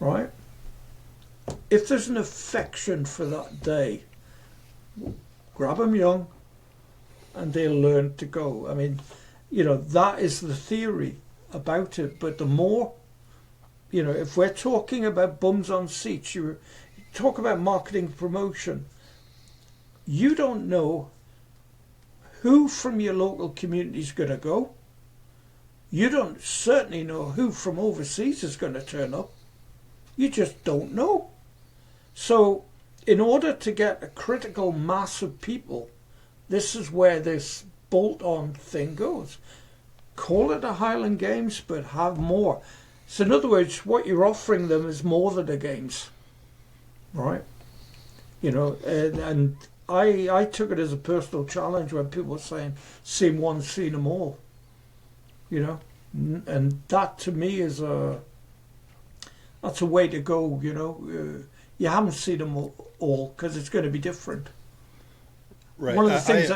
Speaker 2: right? If there's an affection for that day, grab them young and they'll learn to go. I mean, that is the theory about it. But the more, if we're talking about bums on seats, you talk about marketing promotion, you don't know who from your local community is going to go. You don't certainly know who from overseas is going to turn up. You just don't know. So in order to get a critical mass of people, this is where this bolt-on thing goes. Call it a Highland Games, but have more. So in other words, what you're offering them is more than the games, right? And I took it as a personal challenge when people were saying, seen one, seen them all, and that to me is that's a way to go, you haven't seen them all because it's going to be different.
Speaker 1: Right.
Speaker 2: One of the things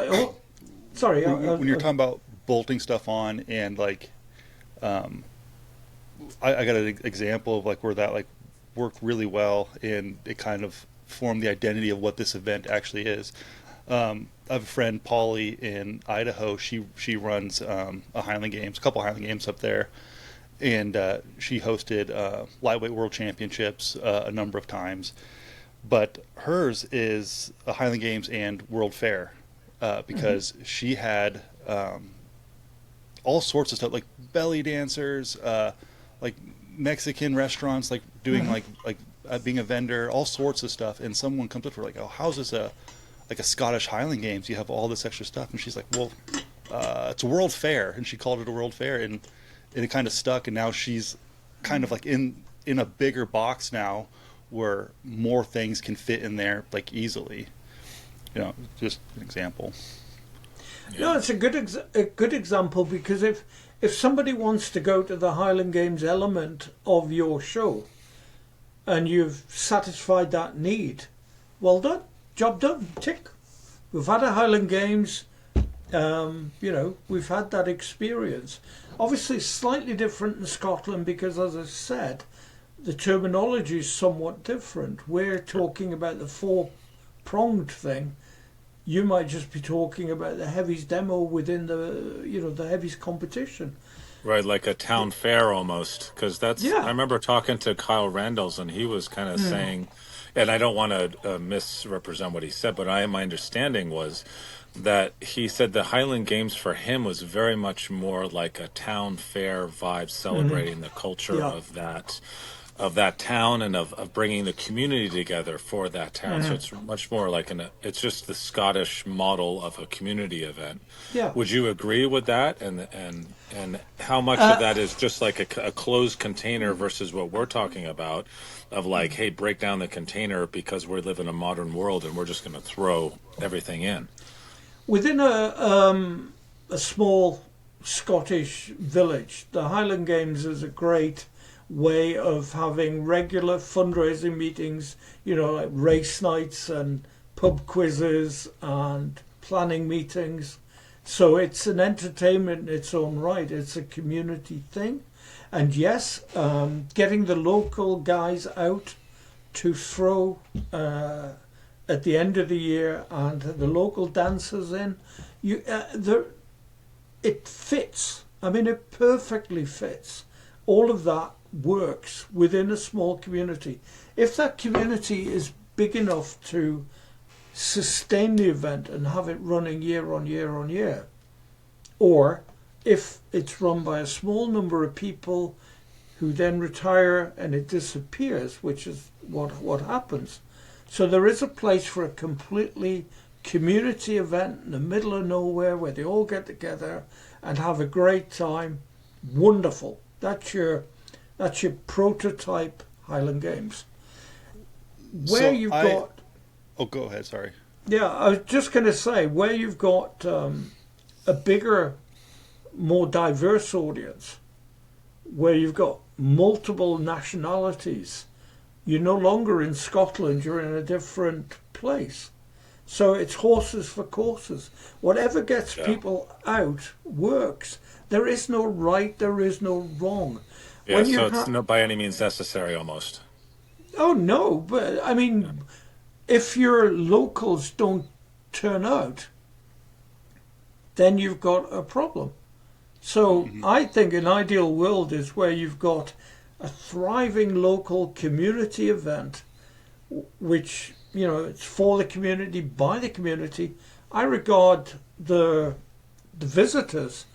Speaker 1: when you're talking about bolting stuff on and like, I got an example of like where that like worked really well and it kind of formed the identity of what this event actually is. I have a friend, Polly, in Idaho. She runs a Highland Games, a couple Highland Games up there, and she hosted lightweight world championships a number of times. But hers is a Highland Games and World Fair because she had all sorts of stuff like belly dancers, like Mexican restaurants, like doing like being a vendor, all sorts of stuff. And someone comes up to her like, "Oh, how's this a Scottish Highland Games? You have all this extra stuff." And she's like, "Well, it's a World Fair," and she called it a World Fair, and it kind of stuck. And now she's kind of like in a bigger box now, where more things can fit in there like easily. Just an example.
Speaker 2: Yeah. No, it's a good example because if somebody wants to go to the Highland Games element of your show, and you've satisfied that need, well done, job done, tick. We've had a Highland Games, we've had that experience. Obviously slightly different in Scotland because, as I said, the terminology is somewhat different. We're talking about the four-pronged thing. You might just be talking about the heavies demo within the heavies competition.
Speaker 3: Right, like a town fair almost, because I remember talking to Kyle Randalls, and he was kind of saying, and I don't want to misrepresent what he said, but my understanding was that he said the Highland Games for him was very much more like a town fair vibe, celebrating the culture of that town and of bringing the community together for that town. So it's much more like it's just the Scottish model of a community event.
Speaker 2: Yeah.
Speaker 3: Would you agree with that? And how much of that is just like a closed container versus what we're talking about of like, hey, break down the container because we live in a modern world and we're just going to throw everything in?
Speaker 2: Within a small Scottish village, the Highland Games is a great way of having regular fundraising meetings, like race nights and pub quizzes and planning meetings. So it's an entertainment in its own right. It's a community thing. And yes, getting the local guys out to throw at the end of the year and the local dancers in, it fits. I mean, it perfectly fits. All of that works within a small community. If that community is big enough to sustain the event and have it running year on year on year, or if it's run by a small number of people who then retire and it disappears, which is what happens. So there is a place for a completely community event in the middle of nowhere where they all get together and have a great time. Wonderful. That's your prototype Highland Games. Where you've got...
Speaker 1: Oh, go ahead, sorry.
Speaker 2: Yeah, I was just going to say, where you've got a bigger, more diverse audience, where you've got multiple nationalities. You're no longer in Scotland, you're in a different place. So it's horses for courses. Whatever gets people out works. There is no right, there is no wrong.
Speaker 3: Yeah, so it's not by any means necessary almost.
Speaker 2: Oh, no, but I mean, if your locals don't turn out, then you've got a problem. So I think an ideal world is where you've got a thriving local community event, which, you know, it's for the community, by the community. I regard the visitors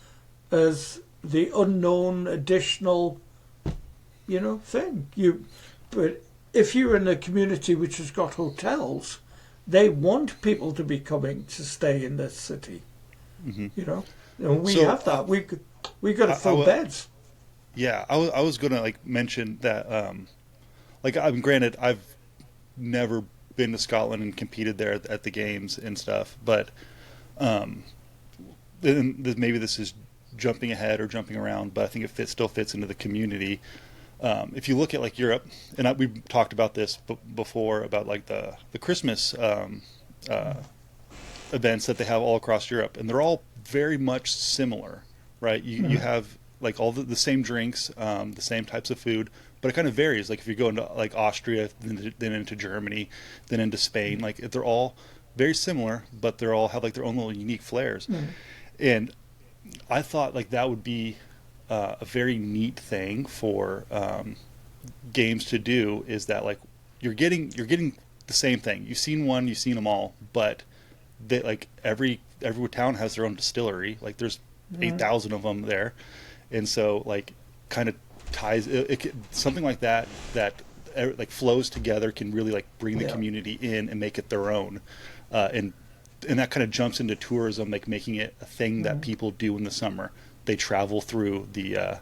Speaker 2: as the unknown additional, you know, thing. But if you're in a community which has got hotels, they want people to be coming to stay in this city. You know, and we have that. We got to fill beds.
Speaker 1: Yeah, I was going to like mention that. Like, I'm granted, I've never been to Scotland and competed there at the games and stuff, but maybe this is jumping ahead or jumping around, but I think it still fits into the community. If you look at like Europe, and we've talked about this before about like the Christmas events that they have all across Europe, and they're all very much similar, right? You have like all the same drinks, the same types of food, but it kind of varies. Like if you go into like Austria, then into Germany, then into Spain, like they're all very similar, but they're all have like their own little unique flares. And I thought like that would be a very neat thing for games to do, is that like you're getting the same thing. You've seen them all, but they like every town has their own distillery. Like there's 8,000 of them there, and so like kind of ties something like that like flows together can really like bring the community in and make it their own, and that kind of jumps into tourism, like making it a thing that people do in the summer. They travel through the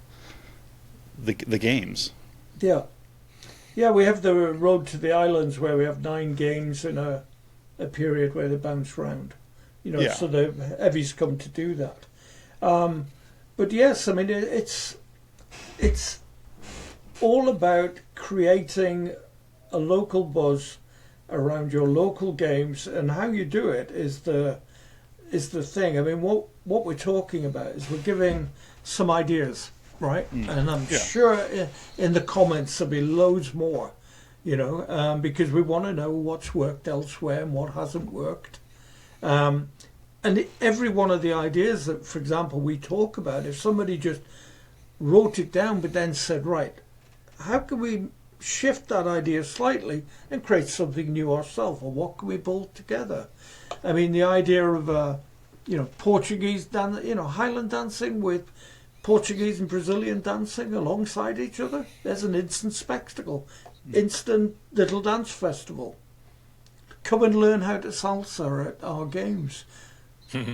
Speaker 1: games.
Speaker 2: Yeah, we have the Road to the Islands where we have 9 games in a period where they bounce round. You know, so the heavies come to do that. But yes, I mean it's all about creating a local buzz around your local games, and how you do it is the thing. I mean, what we're talking about is we're giving some ideas, right? And I'm sure in the comments there'll be loads more, you know, because we want to know what's worked elsewhere and what hasn't worked. And every one of the ideas that, for example, we talk about, if somebody just wrote it down but then said, right, how can we shift that idea slightly and create something new ourselves, or what can we build together? I mean, the idea of Portuguese Highland dancing with Portuguese and Brazilian dancing alongside each other. There's an instant spectacle, instant little dance festival. Come and learn how to salsa at our games.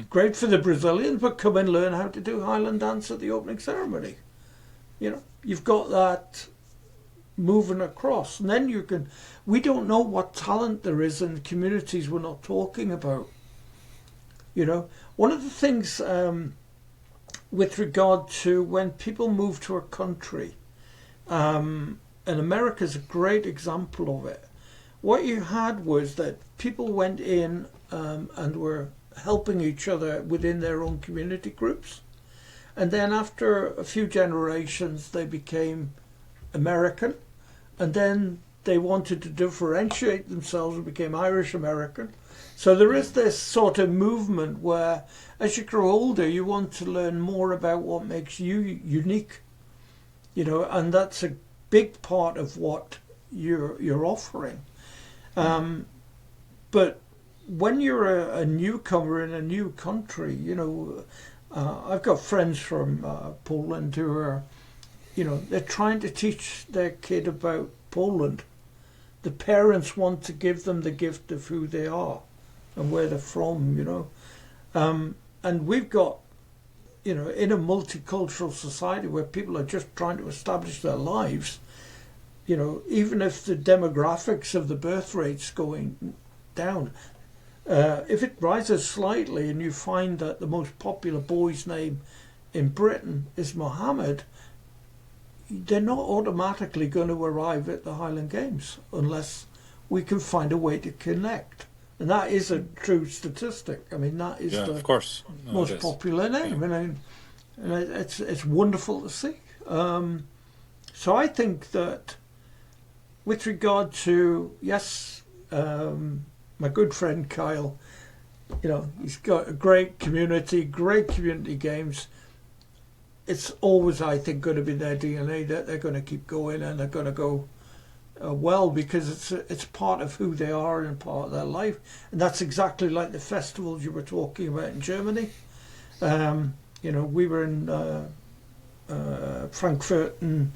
Speaker 2: Great for the Brazilians, but come and learn how to do Highland dance at the opening ceremony. You know, you've got that moving across, and then you can. We don't know what talent there is in the communities we're not talking about. You know, one of the things with regard to when people move to a country, and America's a great example of it. What you had was that people went in and were helping each other within their own community groups, and then after a few generations they became American, and then they wanted to differentiate themselves and became Irish American. So there is this sort of movement where as you grow older you want to learn more about what makes you unique, you know, and that's a big part of what you're offering. But when you're a newcomer in a new country, you know, I've got friends from Poland who are, you know, they're trying to teach their kid about Poland. The parents want to give them the gift of who they are and where they're from, you know. And we've got, you know, in a multicultural society where people are just trying to establish their lives, you know, even if the demographics of the birth rate's going down, if it rises slightly and you find that the most popular boy's name in Britain is Mohammed, they're not automatically going to arrive at the Highland Games unless we can find a way to connect. And that is a true statistic. I mean, that is the
Speaker 3: of course. No,
Speaker 2: most popular name. Yeah. I mean, and it's wonderful to see. So I think that with regard to, yes, my good friend Kyle, he's got a great community games. It's always, I think, going to be their DNA that they're going to keep going, and they're going to go well, because it's part of who they are and part of their life. And that's exactly like the festivals you were talking about in Germany. We were in Frankfurt and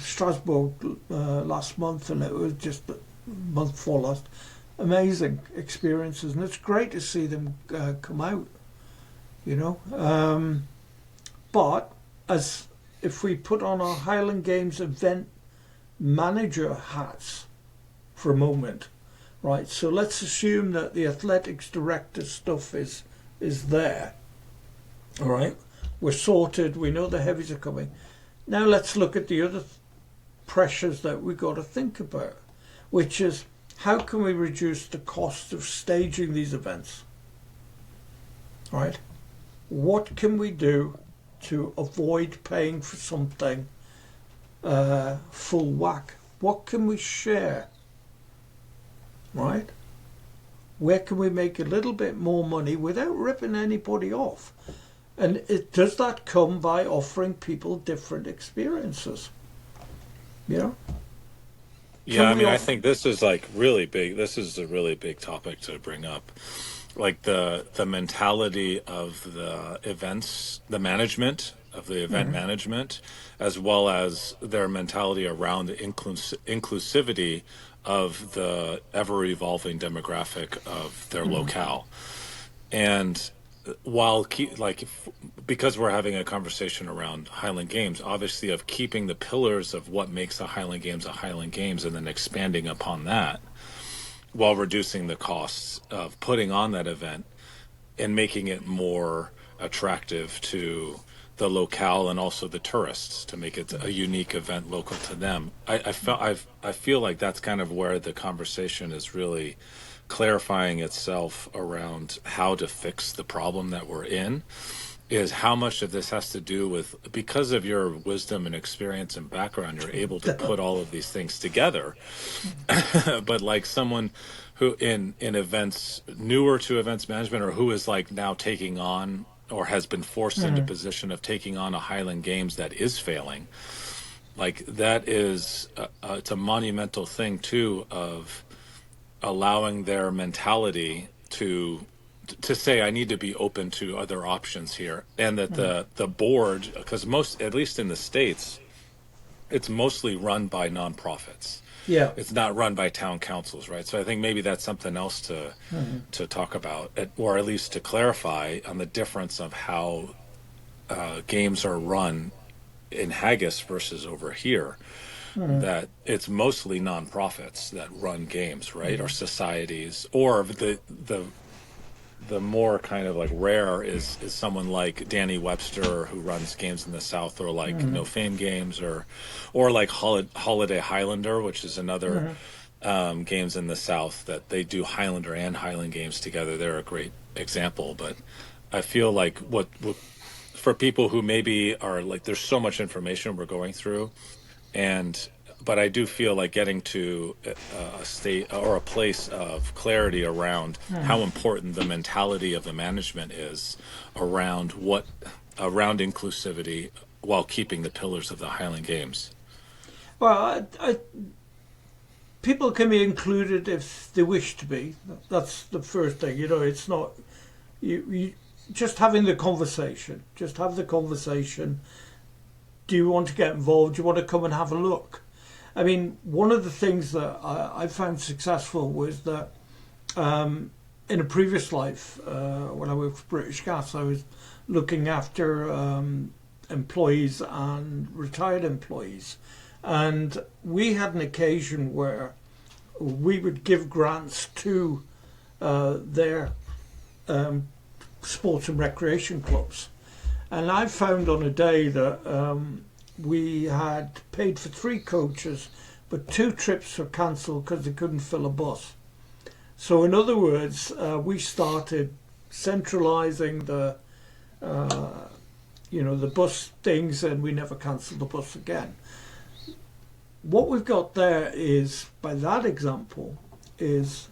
Speaker 2: Strasbourg last month, and it was just a month before last. Amazing experiences, and it's great to see them come out, but as if we put on our Highland Games event manager hats for a moment, right? So let's assume that the athletics director stuff is there, all right? We're sorted, we know the heavies are coming. Now let's look at the other pressures that we've got to think about, which is, how can we reduce the cost of staging these events? Right? What can we do to avoid paying for something full whack? What can we share? Right? Where can we make a little bit more money without ripping anybody off? And does that come by offering people different experiences?
Speaker 3: Yeah, I mean, I think this is like really big. This is a really big topic to bring up. Like the mentality of the events, the management of the event management, as well as their mentality around the inclusivity of the ever-evolving demographic of their locale. And while because we're having a conversation around Highland Games, obviously of keeping the pillars of what makes a Highland Games and then expanding upon that while reducing the costs of putting on that event and making it more attractive to the locale and also the tourists, to make it a unique event local to them. I feel like that's kind of where the conversation is really clarifying itself around how to fix the problem that we're in, is how much of this has to do with, because of your wisdom and experience and background, you're able to put all of these things together. But like someone who in events, newer to events management, or who is like now taking on or has been forced into position of taking on a Highland Games that is failing, like that is it's a monumental thing too, of allowing their mentality to say, I need to be open to other options here. And that the board, because most, at least in the States, it's mostly run by nonprofits.
Speaker 2: Yeah.
Speaker 3: It's not run by town councils, right? So I think maybe that's something else to talk about, or at least to clarify on the difference of how games are run in Haggis versus over here. That it's mostly nonprofits that run games, right? Or societies, or the more kind of like rare is someone like Danny Webster, who runs games in the South, or like No Fame Games, or like Holiday Highlander, which is another games in the South that they do Highlander and Highland Games together. They're a great example. But I feel like what for people who maybe are like, there's so much information we're going through, but I do feel like getting to a state or a place of clarity around how important the mentality of the management is around inclusivity while keeping the pillars of the Highland Games.
Speaker 2: Well, people can be included if they wish to be. That's the first thing. It's not you just having the conversation. Just have the conversation. Do you want to get involved? Do you want to come and have a look? I mean, one of the things that I found successful was that in a previous life, when I worked for British Gas, I was looking after employees and retired employees. And we had an occasion where we would give grants to their sports and recreation clubs. And I found on a day that we had paid for 3 coaches, but 2 trips were cancelled because they couldn't fill a bus. So in other words, we started centralising the bus things, and we never cancelled the bus again. What we've got there is, by that example, is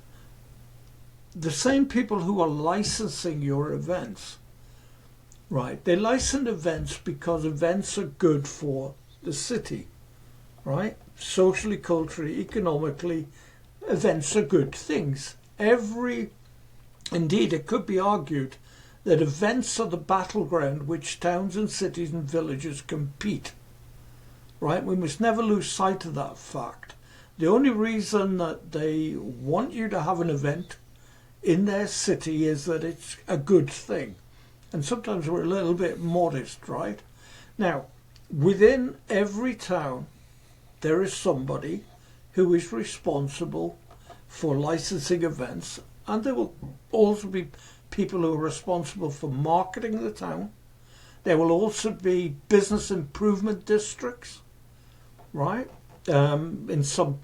Speaker 2: the same people who are licensing your events, right? They license events because events are good for the city, right? Socially, culturally, economically, events are good things. Indeed, it could be argued that events are the battleground which towns and cities and villages compete, right? We must never lose sight of that fact. The only reason that they want you to have an event in their city is that it's a good thing. And sometimes we're a little bit modest, right? Now, within every town, there is somebody who is responsible for licensing events, and there will also be people who are responsible for marketing the town. There will also be business improvement districts, right? In some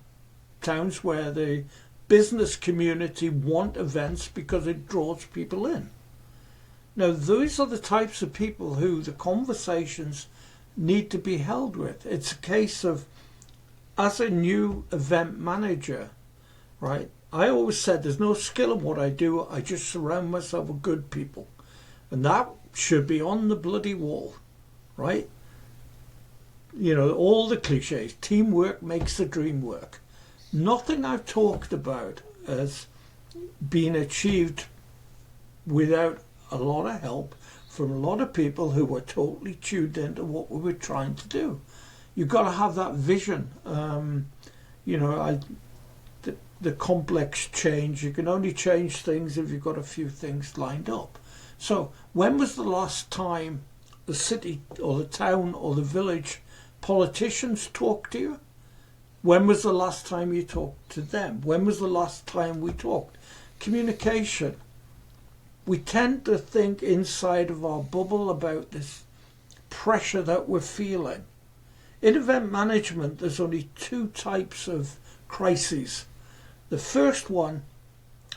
Speaker 2: towns where the business community want events because it draws people in. Now, those are the types of people who the conversations need to be held with. It's a case of, as a new event manager, right, I always said there's no skill in what I do, I just surround myself with good people. And that should be on the bloody wall, right? You know, all the cliches. Teamwork makes the dream work. Nothing I've talked about has been achieved without a lot of help from a lot of people who were totally tuned into what we were trying to do. You've got to have that vision. The complex change, you can only change things if you've got a few things lined up. So when was the last time the city or the town or the village politicians talked to you? When was the last time you talked to them? When was the last time we talked? Communication. We tend to think inside of our bubble about this pressure that we're feeling. In event management, there's only 2 types of crises. The first one,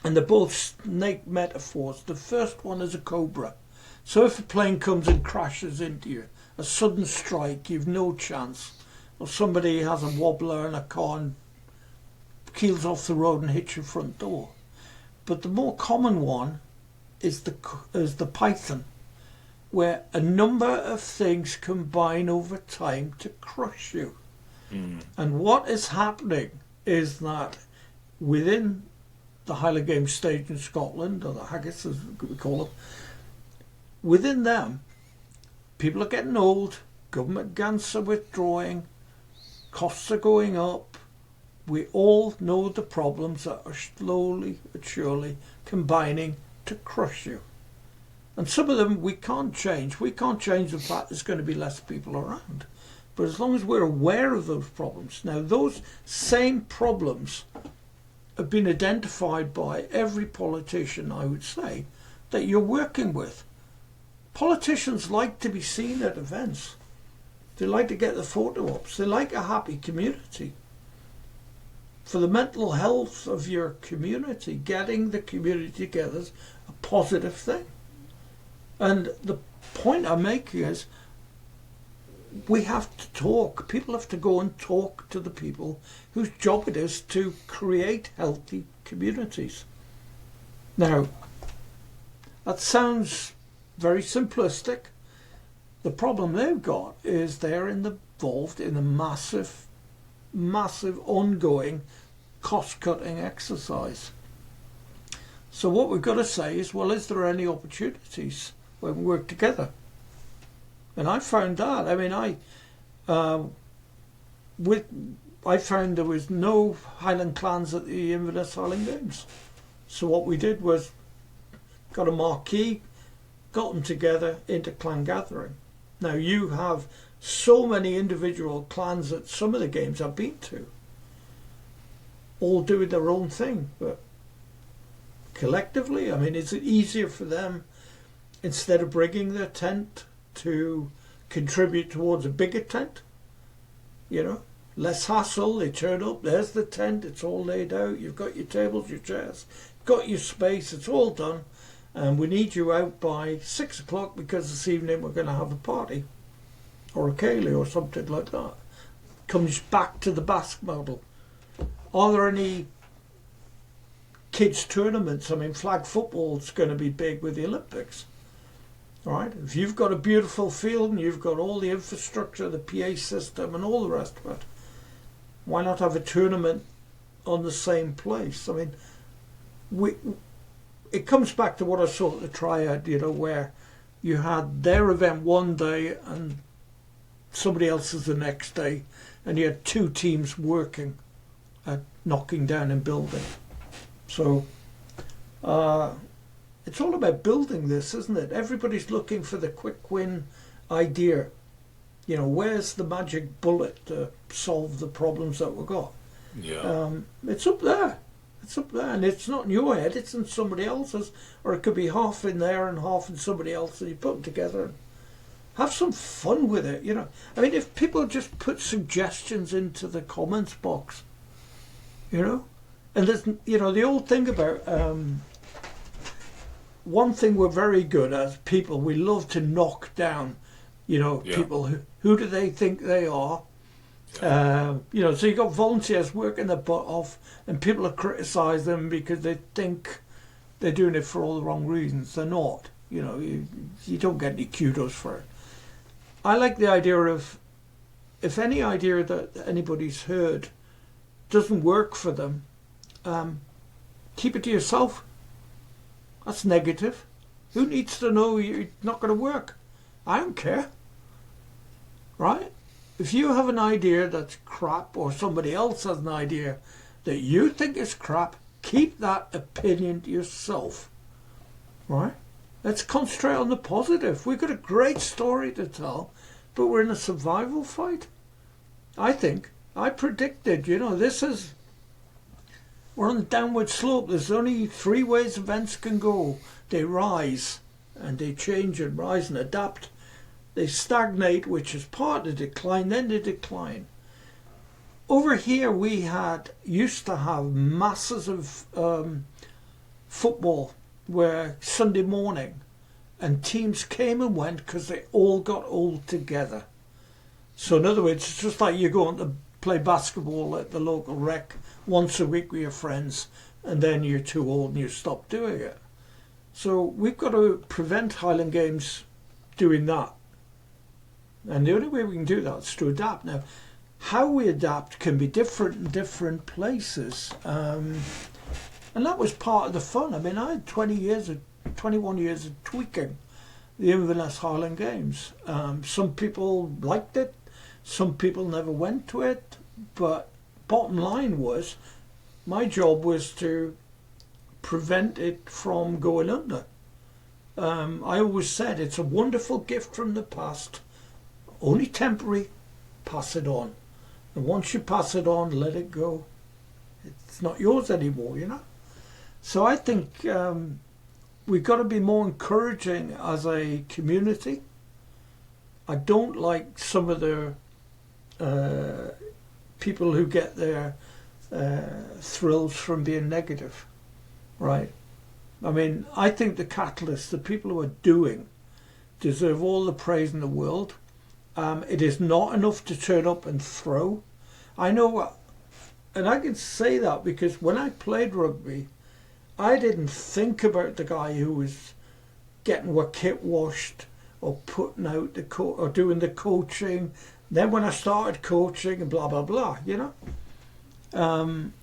Speaker 2: and they're both snake metaphors, the first one is a cobra. So if a plane comes and crashes into you, a sudden strike, you've no chance. Or somebody has a wobbler in a car and keels off the road and hits your front door. But the more common one is the python, where a number of things combine over time to crush you. And what is happening is that within the Highland Games stage in Scotland, or the Haggis as we call them, within them, people are getting old, government grants are withdrawing, costs are going up. We all know the problems that are slowly but surely combining to crush you. And some of them we can't change. We can't change the fact there's going to be less people around. But as long as we're aware of those problems. Now, those same problems have been identified by every politician, I would say, that you're working with. Politicians like to be seen at events. They like to get the photo ops. They like a happy community. For the mental health of your community, getting the community together is a positive thing. And the point I'm making is we have to talk. People have to go and talk to the people whose job it is to create healthy communities. Now, that sounds very simplistic. The problem they've got is they're involved in a massive, ongoing cost-cutting exercise. So what we've got to say is, well, is there any opportunities when we work together? And I found that. I mean, I found there was no Highland clans at the Inverness Highland Games. So what we did was got a marquee, got them together into clan gathering. Now you have so many individual clans at some of the games I've been to, all doing their own thing, but collectively, I mean, is it easier for them, instead of bringing their tent, to contribute towards a bigger tent? you know. Less hassle, they turn up, there's the tent, it's all laid out, you've got your tables, your chairs, got your space, it's all done, and we need you out by 6 o'clock because this evening we're going to have a party, or a ceilidh or something like that. Comes back to the Basque model. Are there any kids tournaments? I mean, flag football's going to be big with the Olympics. All right, if you've got a beautiful field and you've got all the infrastructure, the PA system and all the rest of it, why not have a tournament on the same place? I mean, it comes back to what I saw at the Triad, you know, where you had their event one day and somebody else's the next day, and you had two teams working at knocking down and building. So it's all about building this, isn't it? Everybody's looking for the quick win idea. You know, where's the magic bullet to solve the problems that we've got?
Speaker 3: Yeah.
Speaker 2: It's up there. It's up there, and it's not in your head, it's in somebody else's, or it could be half in there and half in somebody else, and you put them together and have some fun with it, you know. I mean, if people just put suggestions into the comments box, you know, and there's, you know, the old thing about one thing we're very good as people, we love to knock down, you know, people who do they think they are. You know, so you got volunteers working their butt off, and people are criticise them because they think they're doing it for all the wrong reasons. They're not. You know, you don't get any kudos for it. I like the idea of, if any idea that anybody's heard doesn't work for them, keep it to yourself. That's negative. Who needs to know you're not going to work? I don't care. Right? If you have an idea that's crap, or somebody else has an idea that you think is crap, keep that opinion to yourself. Right? Let's concentrate on the positive. We've got a great story to tell, but we're in a survival fight. I predicted, you know, we're on the downward slope. There's only three ways events can go. They rise, and they change and rise and adapt. They stagnate, which is part of the decline, then they decline. Over here we used to have masses of football where Sunday morning, and teams came and went because they all got old together. So in other words, it's just like you're going to play basketball at the local rec once a week with your friends, and then you're too old and you stop doing it. So we've got to prevent Highland Games doing that. And the only way we can do that is to adapt. Now, how we adapt can be different in different places. And that was part of the fun. I mean, I had 21 years of tweaking the Inverness Highland Games. Some people liked it. Some people never went to it. But bottom line was, my job was to prevent it from going under. I always said it's a wonderful gift from the past. Only temporary, pass it on. And once you pass it on, let it go. It's not yours anymore, you know. So I think we've got to be more encouraging as a community. I don't like some of the people who get their thrills from being negative, right? I mean, I think the catalysts, the people who are doing, deserve all the praise in the world. It is not enough to turn up and throw. I know, and I can say that because when I played rugby, I didn't think about the guy who was getting our kit washed or putting out the or doing the coaching. Then when I started coaching and blah blah blah, you know, and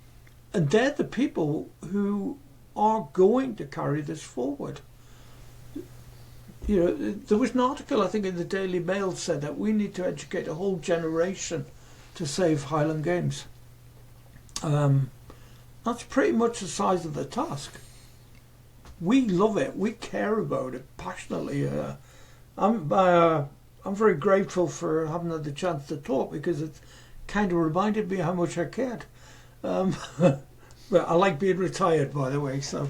Speaker 2: they're the people who are going to carry this forward. You know, there was an article, I think, in the Daily Mail said that we need to educate a whole generation to save Highland Games. That's pretty much the size of the task. We love it. We care about it passionately. I'm very grateful for having had the chance to talk because it kind of reminded me how much I cared. But I like being retired, by the way, so...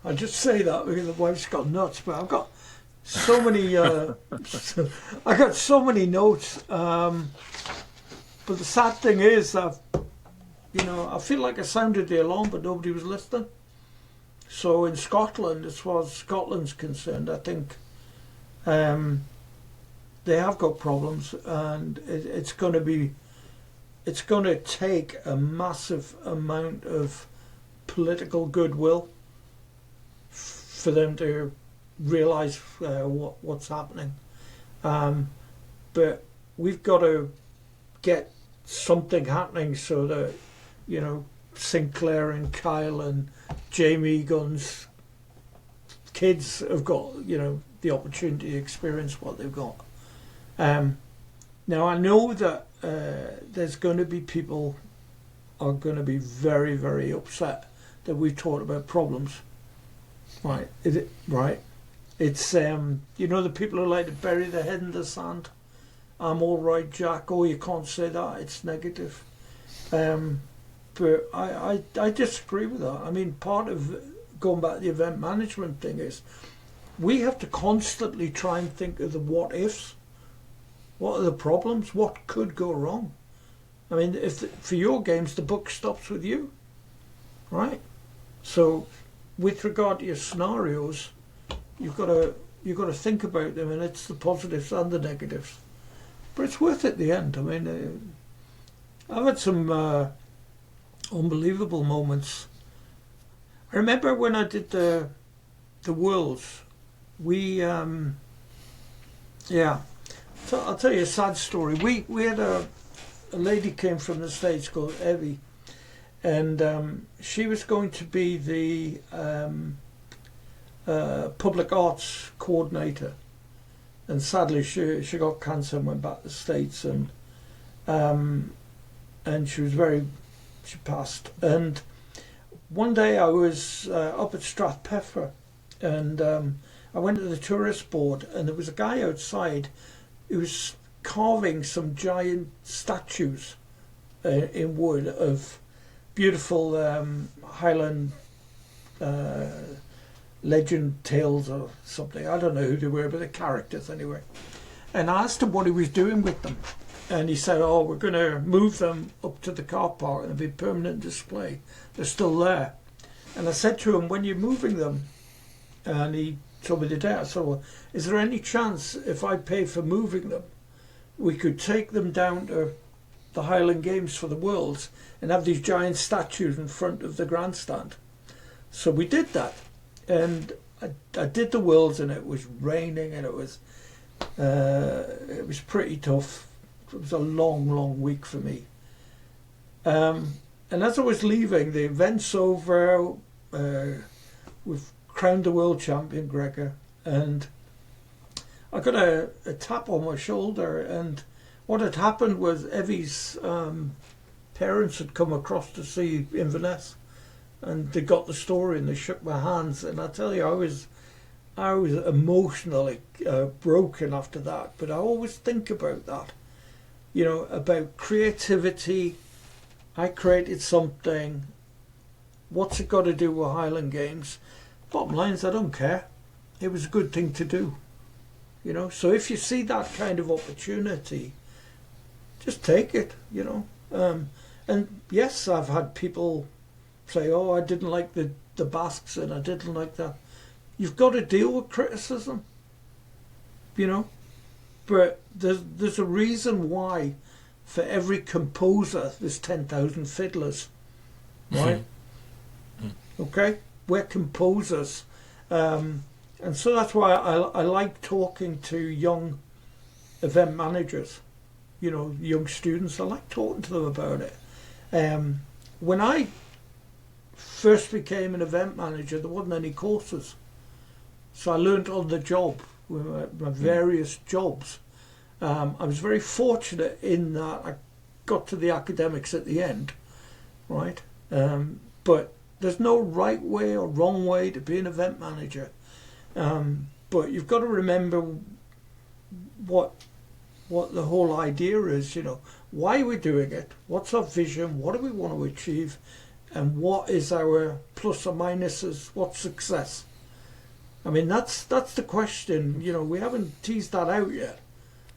Speaker 2: I just say that because the wife's got nuts, but I've got so many. I got so many notes. But the sad thing is, I feel like I sounded the alarm, but nobody was listening. So in Scotland, as far as Scotland's concerned, I think they have got problems, and it's going to take a massive amount of political goodwill for them to realise what's happening. But we've got to get something happening so that, Sinclair and Kyle and Jamie Gunn's kids have got, the opportunity to experience what they've got. Now I know that there's going to be people are going to be very, very upset that we've talked about problems. Right? Is it right? It's the people who like to bury their head in the sand. I'm all right, Jack. Oh, you can't say that. It's negative. But I disagree with that. I mean, part of going back to the event management thing is we have to constantly try and think of the what ifs. What are the problems? What could go wrong? I mean, for your games, the book stops with you, right? So, with regard to your scenarios, you've got to think about them, and it's the positives and the negatives. But it's worth it at the end. I mean, I've had some unbelievable moments. I remember when I did the Worlds, we So I'll tell you a sad story. We had a lady came from the States called Evie, and she was going to be the public arts coordinator, and sadly she got cancer and went back to the States, and she passed. And one day I was up at Strathpeffer, and I went to the tourist board, and there was a guy outside who was carving some giant statues in wood of beautiful Highland legend tales or something. I don't know who they were, but the characters anyway. And I asked him what he was doing with them. And he said, oh, we're going to move them up to the car park and it'll be permanent display. They're still there. And I said to him, when you're moving them, and he told me the day, I said, well, is there any chance if I pay for moving them, we could take them down to the Highland Games for the Worlds and have these giant statues in front of the grandstand? So we did that. And I did the Worlds, and it was raining, and it was pretty tough. It was a long, long week for me. And as I was leaving, the event's over. We've crowned the world champion, Gregor, and I got a tap on my shoulder. And what had happened was Evie's parents had come across to see Inverness, and they got the story and they shook my hands. And I tell you, I was emotionally broken after that. But I always think about that. You know, about creativity. I created something. What's it got to do with Highland Games? Bottom line is I don't care. It was a good thing to do. You know, so if you see that kind of opportunity, just take it, you know. And yes, I've had people say, oh, I didn't like the Basques and I didn't like that. You've got to deal with criticism, you know. But there's a reason why for every composer there's 10,000 fiddlers, right? Okay? We're composers. And so that's why I like talking to young event managers, you know, young students. I like talking to them about it. When I first became an event manager, there wasn't any courses. So I learned on the job with my various jobs. I was very fortunate in that I got to the academics at the end, right? But there's no right way or wrong way to be an event manager. But you've got to remember what the whole idea is, you know. Why are we doing it? What's our vision? What do we want to achieve? And what is our plus or minuses? What's success? I mean, that's the question. You know, we haven't teased that out yet.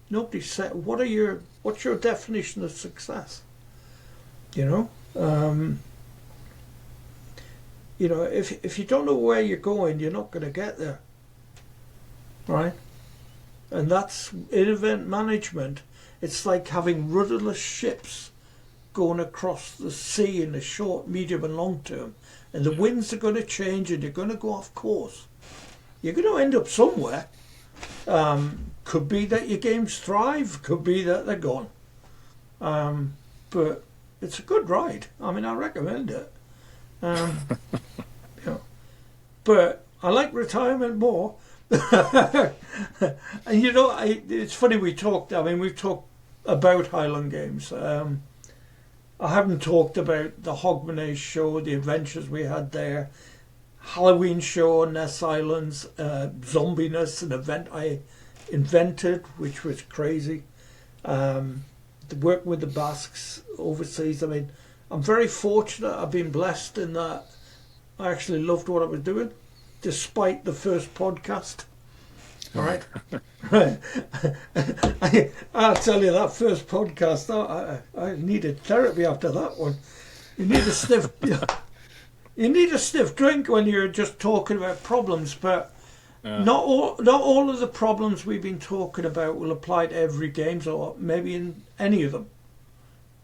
Speaker 2: Nobody said, what's your definition of success? You know? You know, if you don't know where you're going, you're not going to get there. Right? And that's in event management. It's like having rudderless ships going across the sea in the short, medium and long term. And the winds are going to change and you're going to go off course. You're going to end up somewhere. Could be that your games thrive, could be that they're gone. But it's a good ride. I mean, I recommend it. You know. But I like retirement more. And you know, it's funny we've talked about Highland Games. I haven't talked about the Hogmanay show, the adventures we had there, Halloween show on Ness Islands, Zombiness, an event I invented, which was crazy. The work with the Basques overseas. I mean, I'm very fortunate. I've been blessed in that I actually loved what I was doing, despite the first podcast. All right. Right. I'll tell you, that first podcast, I needed therapy after that one. You need a stiff, you need a stiff drink when you're just talking about problems, but not all of the problems we've been talking about will apply to every games, or maybe in any of them.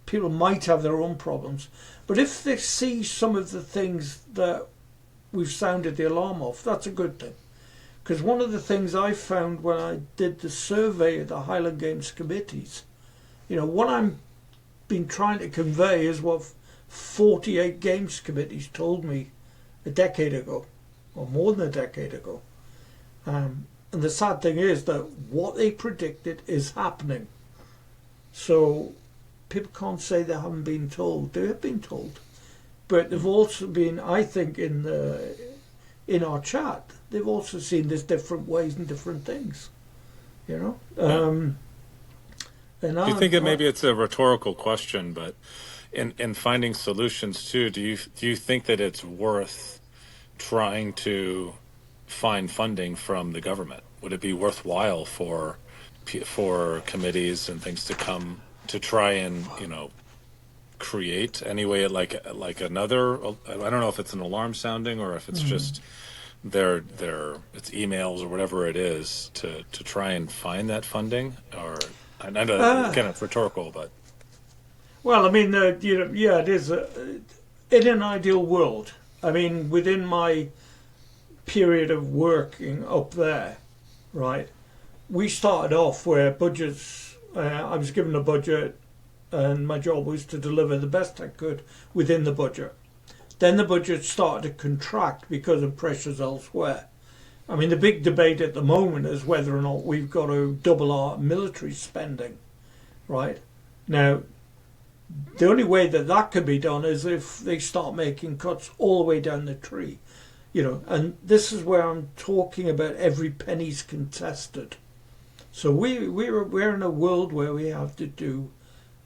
Speaker 2: People might have their own problems, but if they see some of the things that we've sounded the alarm of, that's a good thing. Because one of the things I found when I did the survey of the Highland Games committees, you know, what I'm been trying to convey is what 48 games committees told me a decade ago, or more than a decade ago. And the sad thing is that what they predicted is happening. So people can't say they haven't been told. They have been told. But they've also been, I think, in our chat, they've also seen there's different ways and different things. You know? And
Speaker 3: do you think maybe it's a rhetorical question, but in finding solutions too, do you think that it's worth trying to find funding from the government? Would it be worthwhile for committees and things to come to try and, you know, create anyway, like another, I don't know if it's an alarm sounding or if it's just their it's emails or whatever it is to try and find that funding? Or I know again, it's rhetorical, but
Speaker 2: well, I mean, you know, yeah, it is in an ideal world. I mean, within my period of working up there, right, we started off where budgets, I was given a budget and my job was to deliver the best I could within the budget. Then the budget started to contract because of pressures elsewhere. I mean, the big debate at the moment is whether or not we've got to double our military spending, right? Now, the only way that that can be done is if they start making cuts all the way down the tree, you know, and this is where I'm talking about every penny's contested. So we're in a world where we have to do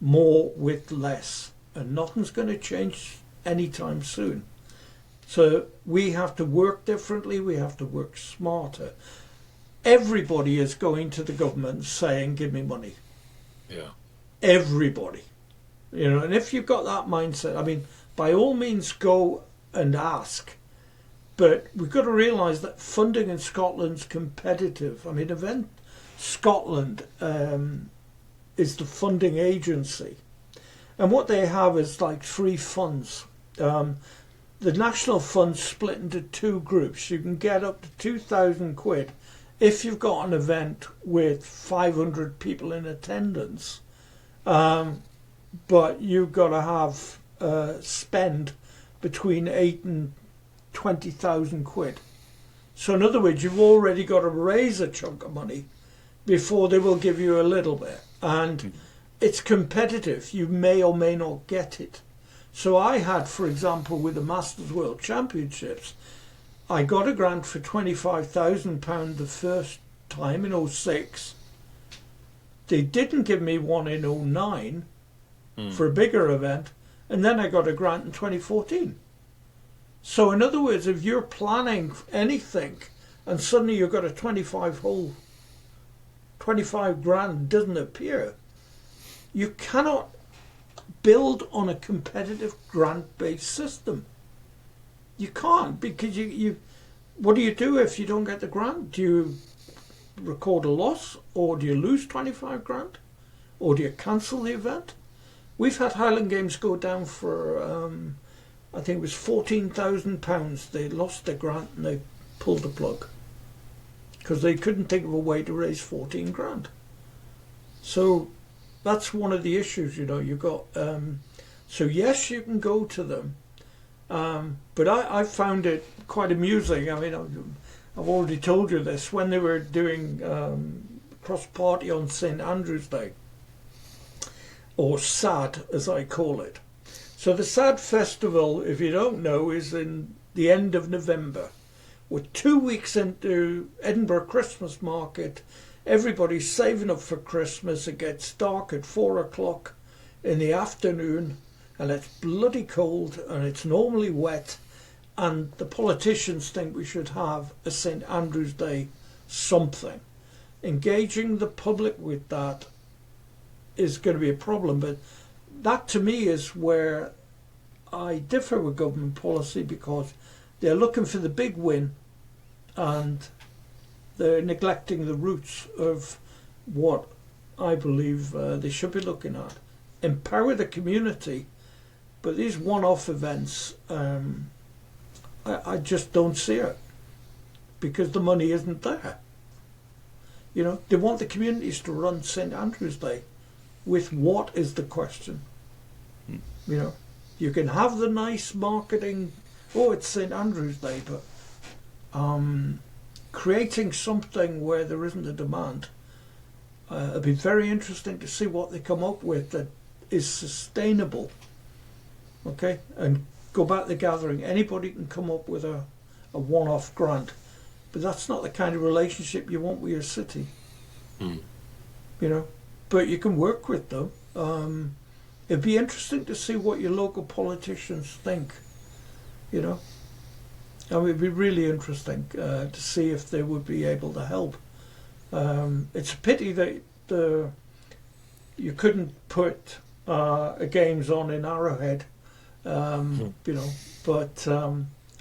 Speaker 2: more with less, and nothing's going to change anytime soon. So we have to work differently, we have to work smarter. Everybody is going to the government saying, give me money.
Speaker 3: yeah,
Speaker 2: Everybody. You know, and if you've got that mindset, I mean, by all means go and ask. But we've got to realise that funding in Scotland's competitive. I mean, Event Scotland is the funding agency. And what they have is like 3 funds. The national fund's split into 2 groups. You can get up to 2,000 quid if you've got an event with 500 people in attendance. But you've got to have spend between 8 and 20,000 quid. So in other words, you've already got to raise a chunk of money before they will give you a little bit. And it's competitive. You may or may not get it. So I had, for example, with the Masters World Championships, I got a grant for £25,000 the first time in 2006. They didn't give me one in 2009 for a bigger event, and then I got a grant in 2014. So in other words, if you're planning anything and suddenly you've got a 25 grand doesn't appear. You cannot build on a competitive grant-based system. You can't, because you what do you do if you don't get the grant? Do you record a loss, or do you lose 25 grand, or do you cancel the event? We've had Highland Games go down for I think it was £14,000. They lost their grant and they pulled the plug because they couldn't think of a way to raise 14 grand. So that's one of the issues, you've got. So yes, you can go to them, but I found it quite amusing. I mean, I've already told you this, when they were doing cross-party on St Andrew's Day, or SAD as I call it. So the SAD Festival, if you don't know, is in the end of November. We're 2 weeks into Edinburgh Christmas market. Everybody's saving up for Christmas. It gets dark at 4 o'clock in the afternoon, and it's bloody cold, and it's normally wet, and the politicians think we should have a St Andrew's Day something. Engaging the public with that is going to be a problem, but that to me is where I differ with government policy, because they're looking for the big win and they're neglecting the roots of what I believe they should be looking at. Empower the community, but these one-off events, I just don't see it, because the money isn't there. They want the communities to run St Andrew's Day. With what is the question? You can have the nice marketing, it's St Andrew's Day, but creating something where there isn't a demand, it'd be very interesting to see what they come up with that is sustainable. Okay, and go back to gathering. Anybody can come up with a one-off grant, but that's not the kind of relationship you want with your city. But you can work with them. It'd be interesting to see what your local politicians think. It'd be really interesting to see if they would be able to help. It's a pity that you couldn't put a games on in Arrowhead, but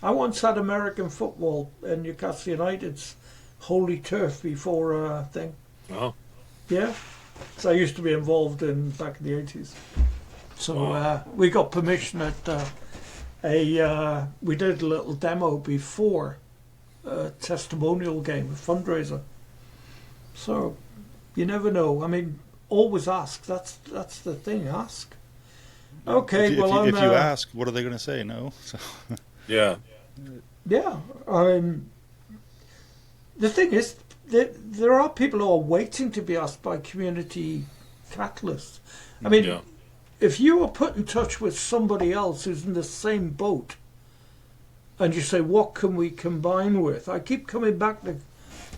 Speaker 2: I once had American football in Newcastle United's holy turf before a thing.
Speaker 3: Oh.
Speaker 2: Yeah. So I used to be involved back in the 80s. So we got permission at we did a little demo before a testimonial game, a fundraiser. So you never know. I mean, always ask. That's the thing. Ask. Okay.
Speaker 1: If you ask, what are they going to say? No. So.
Speaker 3: Yeah.
Speaker 2: Yeah. The thing is, there are people who are waiting to be asked by community catalysts. I mean, if you are put in touch with somebody else who's in the same boat, and you say, what can we combine with? I keep coming back to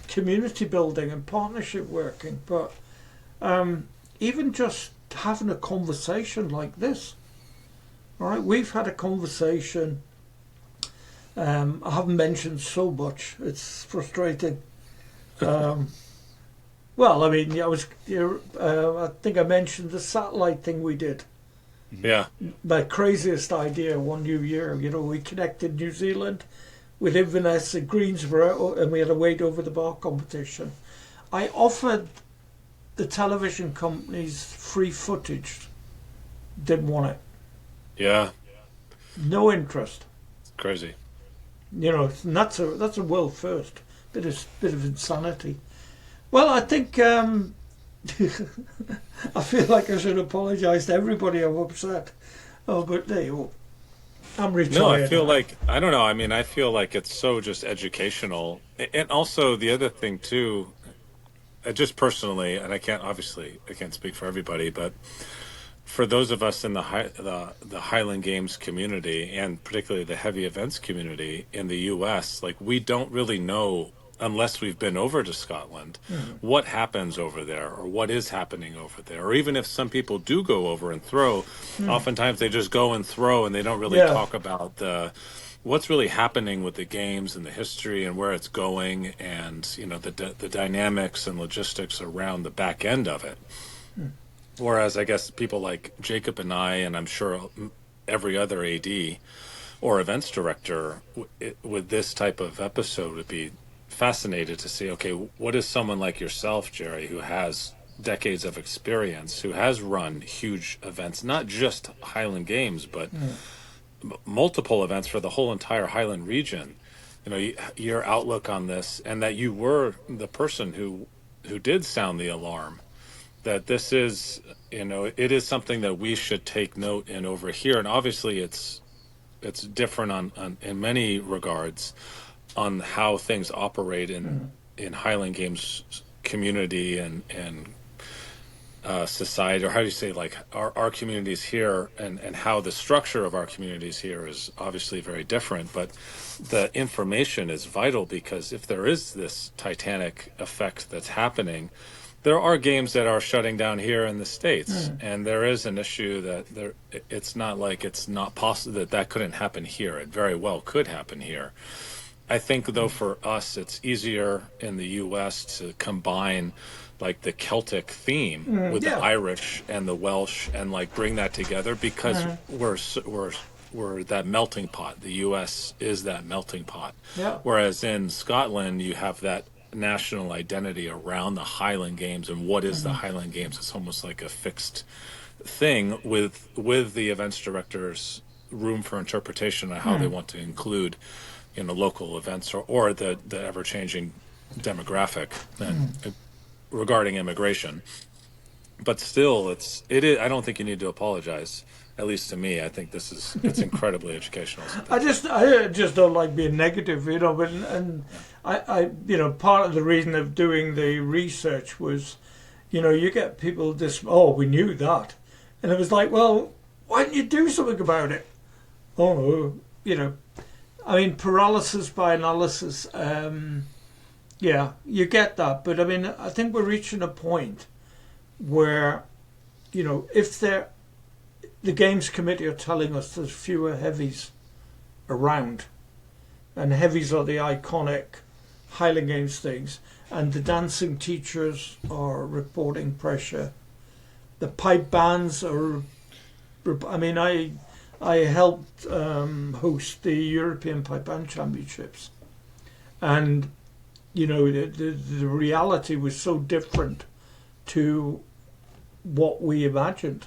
Speaker 2: community building and partnership working, but even just having a conversation like this. All right, we've had a conversation. I haven't mentioned so much. It's frustrating. Well, I mean, I think I mentioned the satellite thing we did.
Speaker 3: Yeah.
Speaker 2: My craziest idea one New Year. We connected New Zealand with Inverness and Greensboro, and we had a weight over the bar competition. I offered the television companies free footage. Didn't want it.
Speaker 3: Yeah.
Speaker 2: No interest.
Speaker 3: It's crazy.
Speaker 2: And that's a world first. Bit of insanity. Well, I think I feel like I should apologise to everybody I'm upset. Oh, but there you go. I'm retired.
Speaker 3: No, I feel like, I don't know. I mean, I feel like it's so just educational. And also the other thing too, just personally, and I can't speak for everybody, but for those of us in the Highland Games community, and particularly the heavy events community in the U.S., like, we don't really know, unless we've been over to Scotland, what happens over there, or what is happening over there. Or even if some people do go over and throw, oftentimes they just go and throw, and they don't really talk about the what's really happening with the games and the history and where it's going, and the dynamics and logistics around the back end of it. Whereas I guess people like Jacob and and I'm sure every other AD or events director with this type of episode would be fascinated to see, okay, what is someone like yourself, Jerry, who has decades of experience, who has run huge events, not just Highland Games, but multiple events for the whole entire Highland region. Your outlook on this, and that you were the person who did sound the alarm, that this is, it is something that we should take note in over here. And obviously it's different on in many regards on how things operate in Highland Games community and society, or how do you say, like our communities here, and how the structure of our communities here is obviously very different. But the information is vital, because if there is this Titanic effect that's happening, there are games that are shutting down here in the States, and there is an issue that it's not like it's not possible that couldn't happen here. It very well could happen here. I think, though, for us, it's easier in the U.S. to combine like the Celtic theme with the Irish and the Welsh, and like bring that together, because we're that melting pot. The U.S. is that melting pot.
Speaker 2: Yeah.
Speaker 3: Whereas in Scotland, you have that national identity around the Highland Games, and what is the Highland Games? It's almost like a fixed thing with the events directors room for interpretation on how they want to include local events or the ever-changing demographic and regarding immigration. But still, it is, I don't think you need to apologize. At least to me, I think it's incredibly educational.
Speaker 2: I just don't like being negative, but I part of the reason of doing the research was, you get people we knew that, and it was like, well, why didn't you do something about it? I mean, paralysis by analysis. You get that, but I mean, I think we're reaching a point where, if the Games Committee are telling us there's fewer heavies around, and heavies are the iconic Highland Games things, and the dancing teachers are reporting pressure. The pipe bands are, I mean, I helped host the European Pipe Band Championships, and the reality was so different to what we imagined,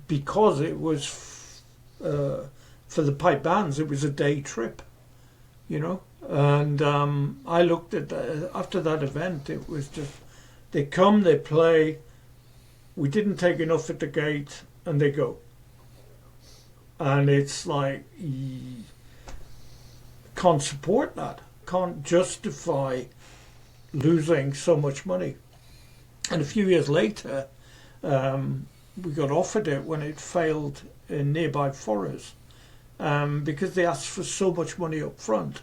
Speaker 2: because it was for the pipe bands, it was a day trip, and I looked at after that event, it was just, they come, they play, we didn't take enough at the gate, and they go. And it's like, can't support that, can't justify losing so much money. And a few years later, we got offered it when it failed in nearby Forres, because they asked for so much money up front,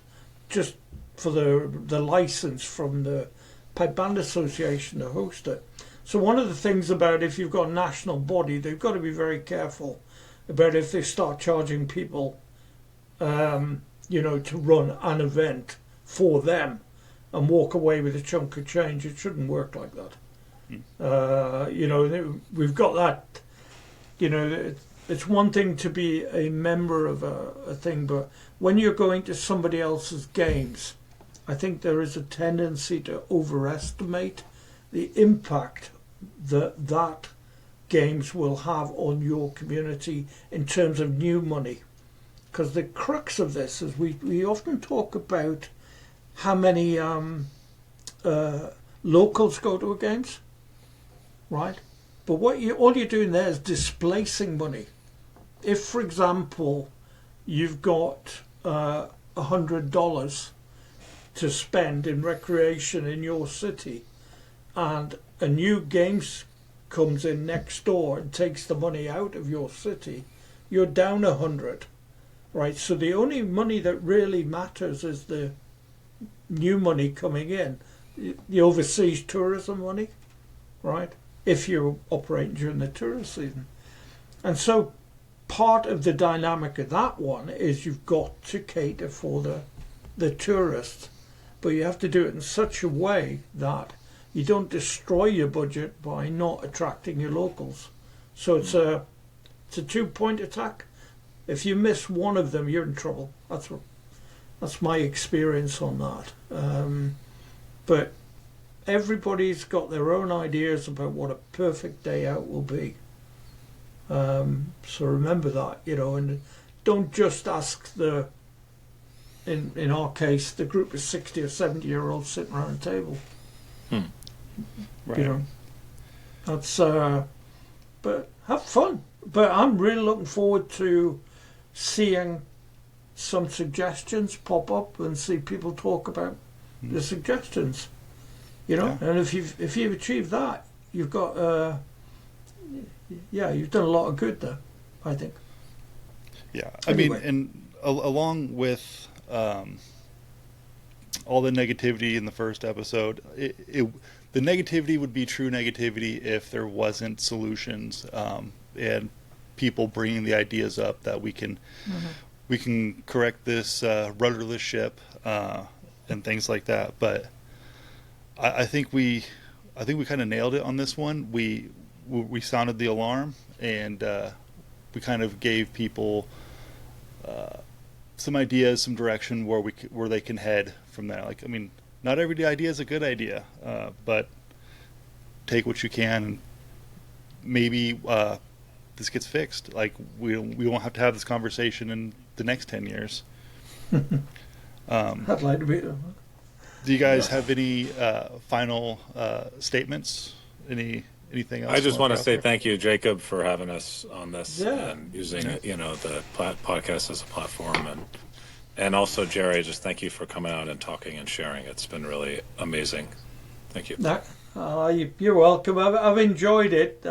Speaker 2: just for the license from the Pipe Band Association to host it. So one of the things about, if you've got a national body, they've got to be very careful about if they start charging people, to run an event for them and walk away with a chunk of change. It shouldn't work like that. We've got that, it's one thing to be a member of a thing, but when you're going to somebody else's games, I think there is a tendency to overestimate the impact that games will have on your community in terms of new money. Because the crux of this is we often talk about how many locals go to a games, right? But all you're doing there is displacing money. If, for example, you've got $100 to spend in recreation in your city, and a new games comes in next door and takes the money out of your city, you're down 100, right? So the only money that really matters is the new money coming in, the overseas tourism money, right? If you're operating during the tourist season. And so part of the dynamic of that one is you've got to cater for the tourist, but you have to do it in such a way that you don't destroy your budget by not attracting your locals. So it's a 2-point attack. If you miss one of them, you're in trouble. That's my experience on that. But everybody's got their own ideas about what a perfect day out will be. So remember that, and don't just ask in our case, the group of 60 or 70-year-olds sitting around a table.
Speaker 1: Right.
Speaker 2: That's, but have fun. But I'm really looking forward to seeing some suggestions pop up and see people talk about the suggestions.
Speaker 1: Yeah.
Speaker 2: And if you've achieved that, you've got you've done a lot of good there, I think.
Speaker 1: Yeah,
Speaker 2: Anyway.
Speaker 1: I mean, and along with all the negativity in the first episode, the negativity would be true negativity if there wasn't solutions and people bringing the ideas up that we can correct this rudderless ship and things like that. But I think we kind of nailed it on this one. We sounded the alarm, and we kind of gave people some ideas, some direction where they can head from there. Like, I mean, not every idea is a good idea, but take what you can, and maybe this gets fixed. Like, we won't have to have this conversation in the next 10 years.
Speaker 2: I'd like to be.
Speaker 1: Do you guys have any final statements? Anything else?
Speaker 3: I just want to say
Speaker 1: there?
Speaker 3: thank you, Jacob, for having us on this
Speaker 2: Yeah.
Speaker 3: and using the podcast as a platform, and also Jerry, just thank you for coming out and talking and sharing. It's been really amazing. Thank you.
Speaker 2: You're welcome. I've enjoyed it.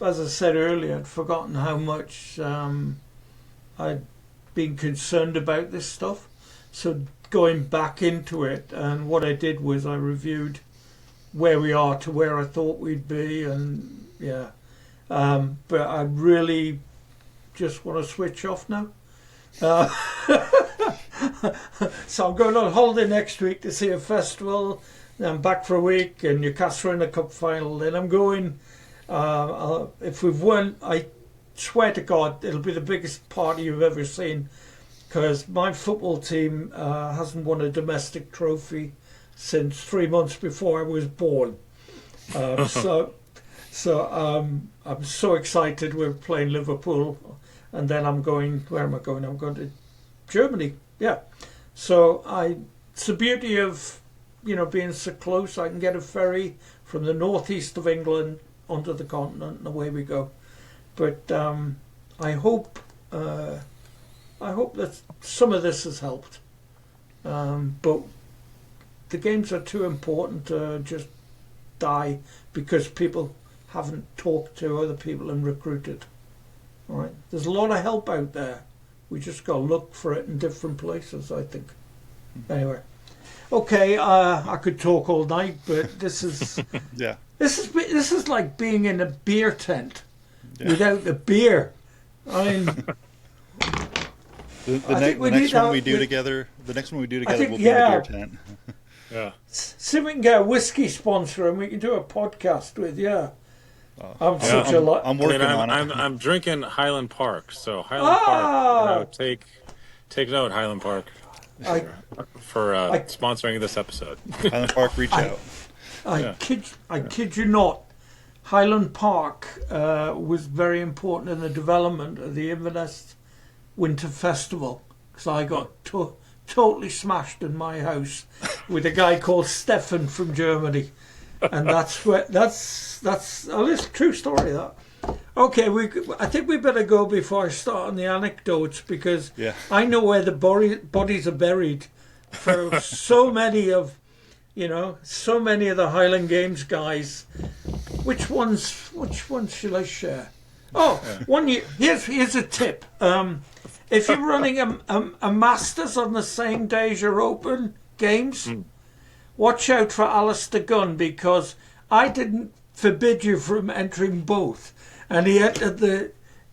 Speaker 2: As I said earlier, I'd forgotten how much I'd been concerned about this stuff. So going back into it, and what I did was I reviewed where we are to where I thought we'd be, and but I really just want to switch off now. So I'm going on holiday next week to see a festival. Then I'm back for a week, and Newcastle in the cup final. Then I'm going. If we've won, I swear to God, it'll be the biggest party you've ever seen, because my football team hasn't won a domestic trophy since 3 months before I was born. So I'm so excited. We're playing Liverpool, and then I'm going. Where am I going? I'm going to Germany. Yeah. So it's the beauty of being so close. I can get a ferry from the northeast of England onto the continent, and away we go. But I hope that some of this has helped. But the games are too important to just die because people haven't talked to other people and recruited. All right, there's a lot of help out there. We just got to look for it in different places, I think. Anyway, okay, I could talk all night, but this is
Speaker 1: Yeah.
Speaker 2: this is like being in a beer tent without the beer. I mean,
Speaker 1: The next one we do together will be in a beer tent.
Speaker 3: Yeah.
Speaker 2: see if we can get a whiskey sponsor and we can do a podcast with. I'm
Speaker 1: working on it.
Speaker 3: I'm drinking Highland Park, so Highland Park. Take note, Highland Park, for sponsoring this episode.
Speaker 1: Highland Park, reach out.
Speaker 2: I kid you not. Highland Park was very important in the development of the Inverness Winter Festival, because I got totally smashed in my house with a guy called Stefan from Germany, and that's it's a true story, that. Okay, I think we better go before I start on the anecdotes, because I know where the bodies are buried for so many of the Highland Games guys. Which ones shall I share? Here's a tip. If you're running a Masters on the same day as your Open Games, watch out for Alistair Gunn, because I didn't forbid you from entering both, and he entered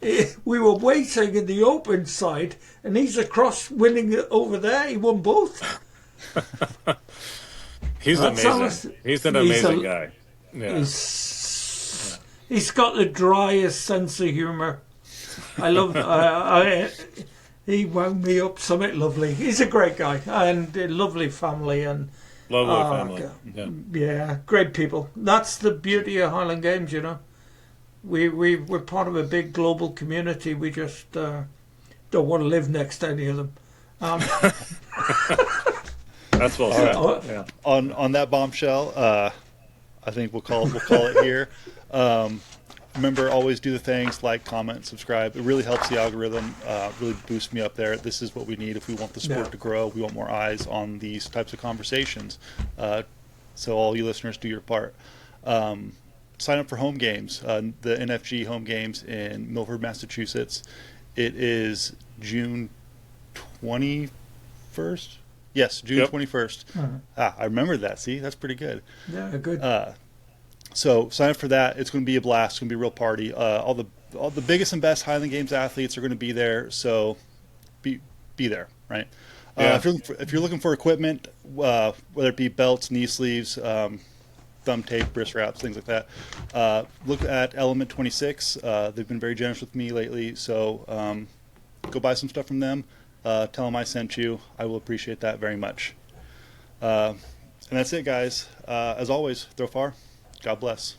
Speaker 2: we were waiting in the open side, and he's across winning it over there. He won both.
Speaker 3: He's
Speaker 2: That's
Speaker 3: amazing.
Speaker 2: honest.
Speaker 3: He's an
Speaker 2: He's
Speaker 3: amazing
Speaker 2: a-
Speaker 3: guy. Yeah.
Speaker 2: He's got the driest sense of humour. I love. He wound me up something lovely. He's a great guy and a lovely family and
Speaker 3: Lovely family. Yeah.
Speaker 2: yeah, great people. That's the beauty of Highland Games, you know. We're part of a big global community. We just don't want to live next to any of them.
Speaker 3: That's well said.
Speaker 2: Oh,
Speaker 3: Yeah.
Speaker 1: On that bombshell, I think we'll call it here. Remember, always do the things like, comment, subscribe. It really helps the algorithm. Really boosts me up there. This is what we need if we want the sport to grow. We want more eyes on these types of conversations. So all you listeners, do your part. Sign up for home games. The NFG home games in Milford, Massachusetts. It is June 21st. Yes, June 21st. I remember that. See, that's pretty good.
Speaker 2: yeah, good.
Speaker 1: So sign up for that. It's going to be a blast. It's going to be a real party. All the biggest and best Highland Games athletes are going to be there. So be there, right?
Speaker 3: Yeah.
Speaker 1: If you're looking for equipment, whether it be belts, knee sleeves, thumb tape, wrist wraps, things like that, look at EP.22. They've been very generous with me lately. So go buy some stuff from them. Tell them I sent you. I will appreciate that very much. And that's it, guys. As always, throw far. God bless.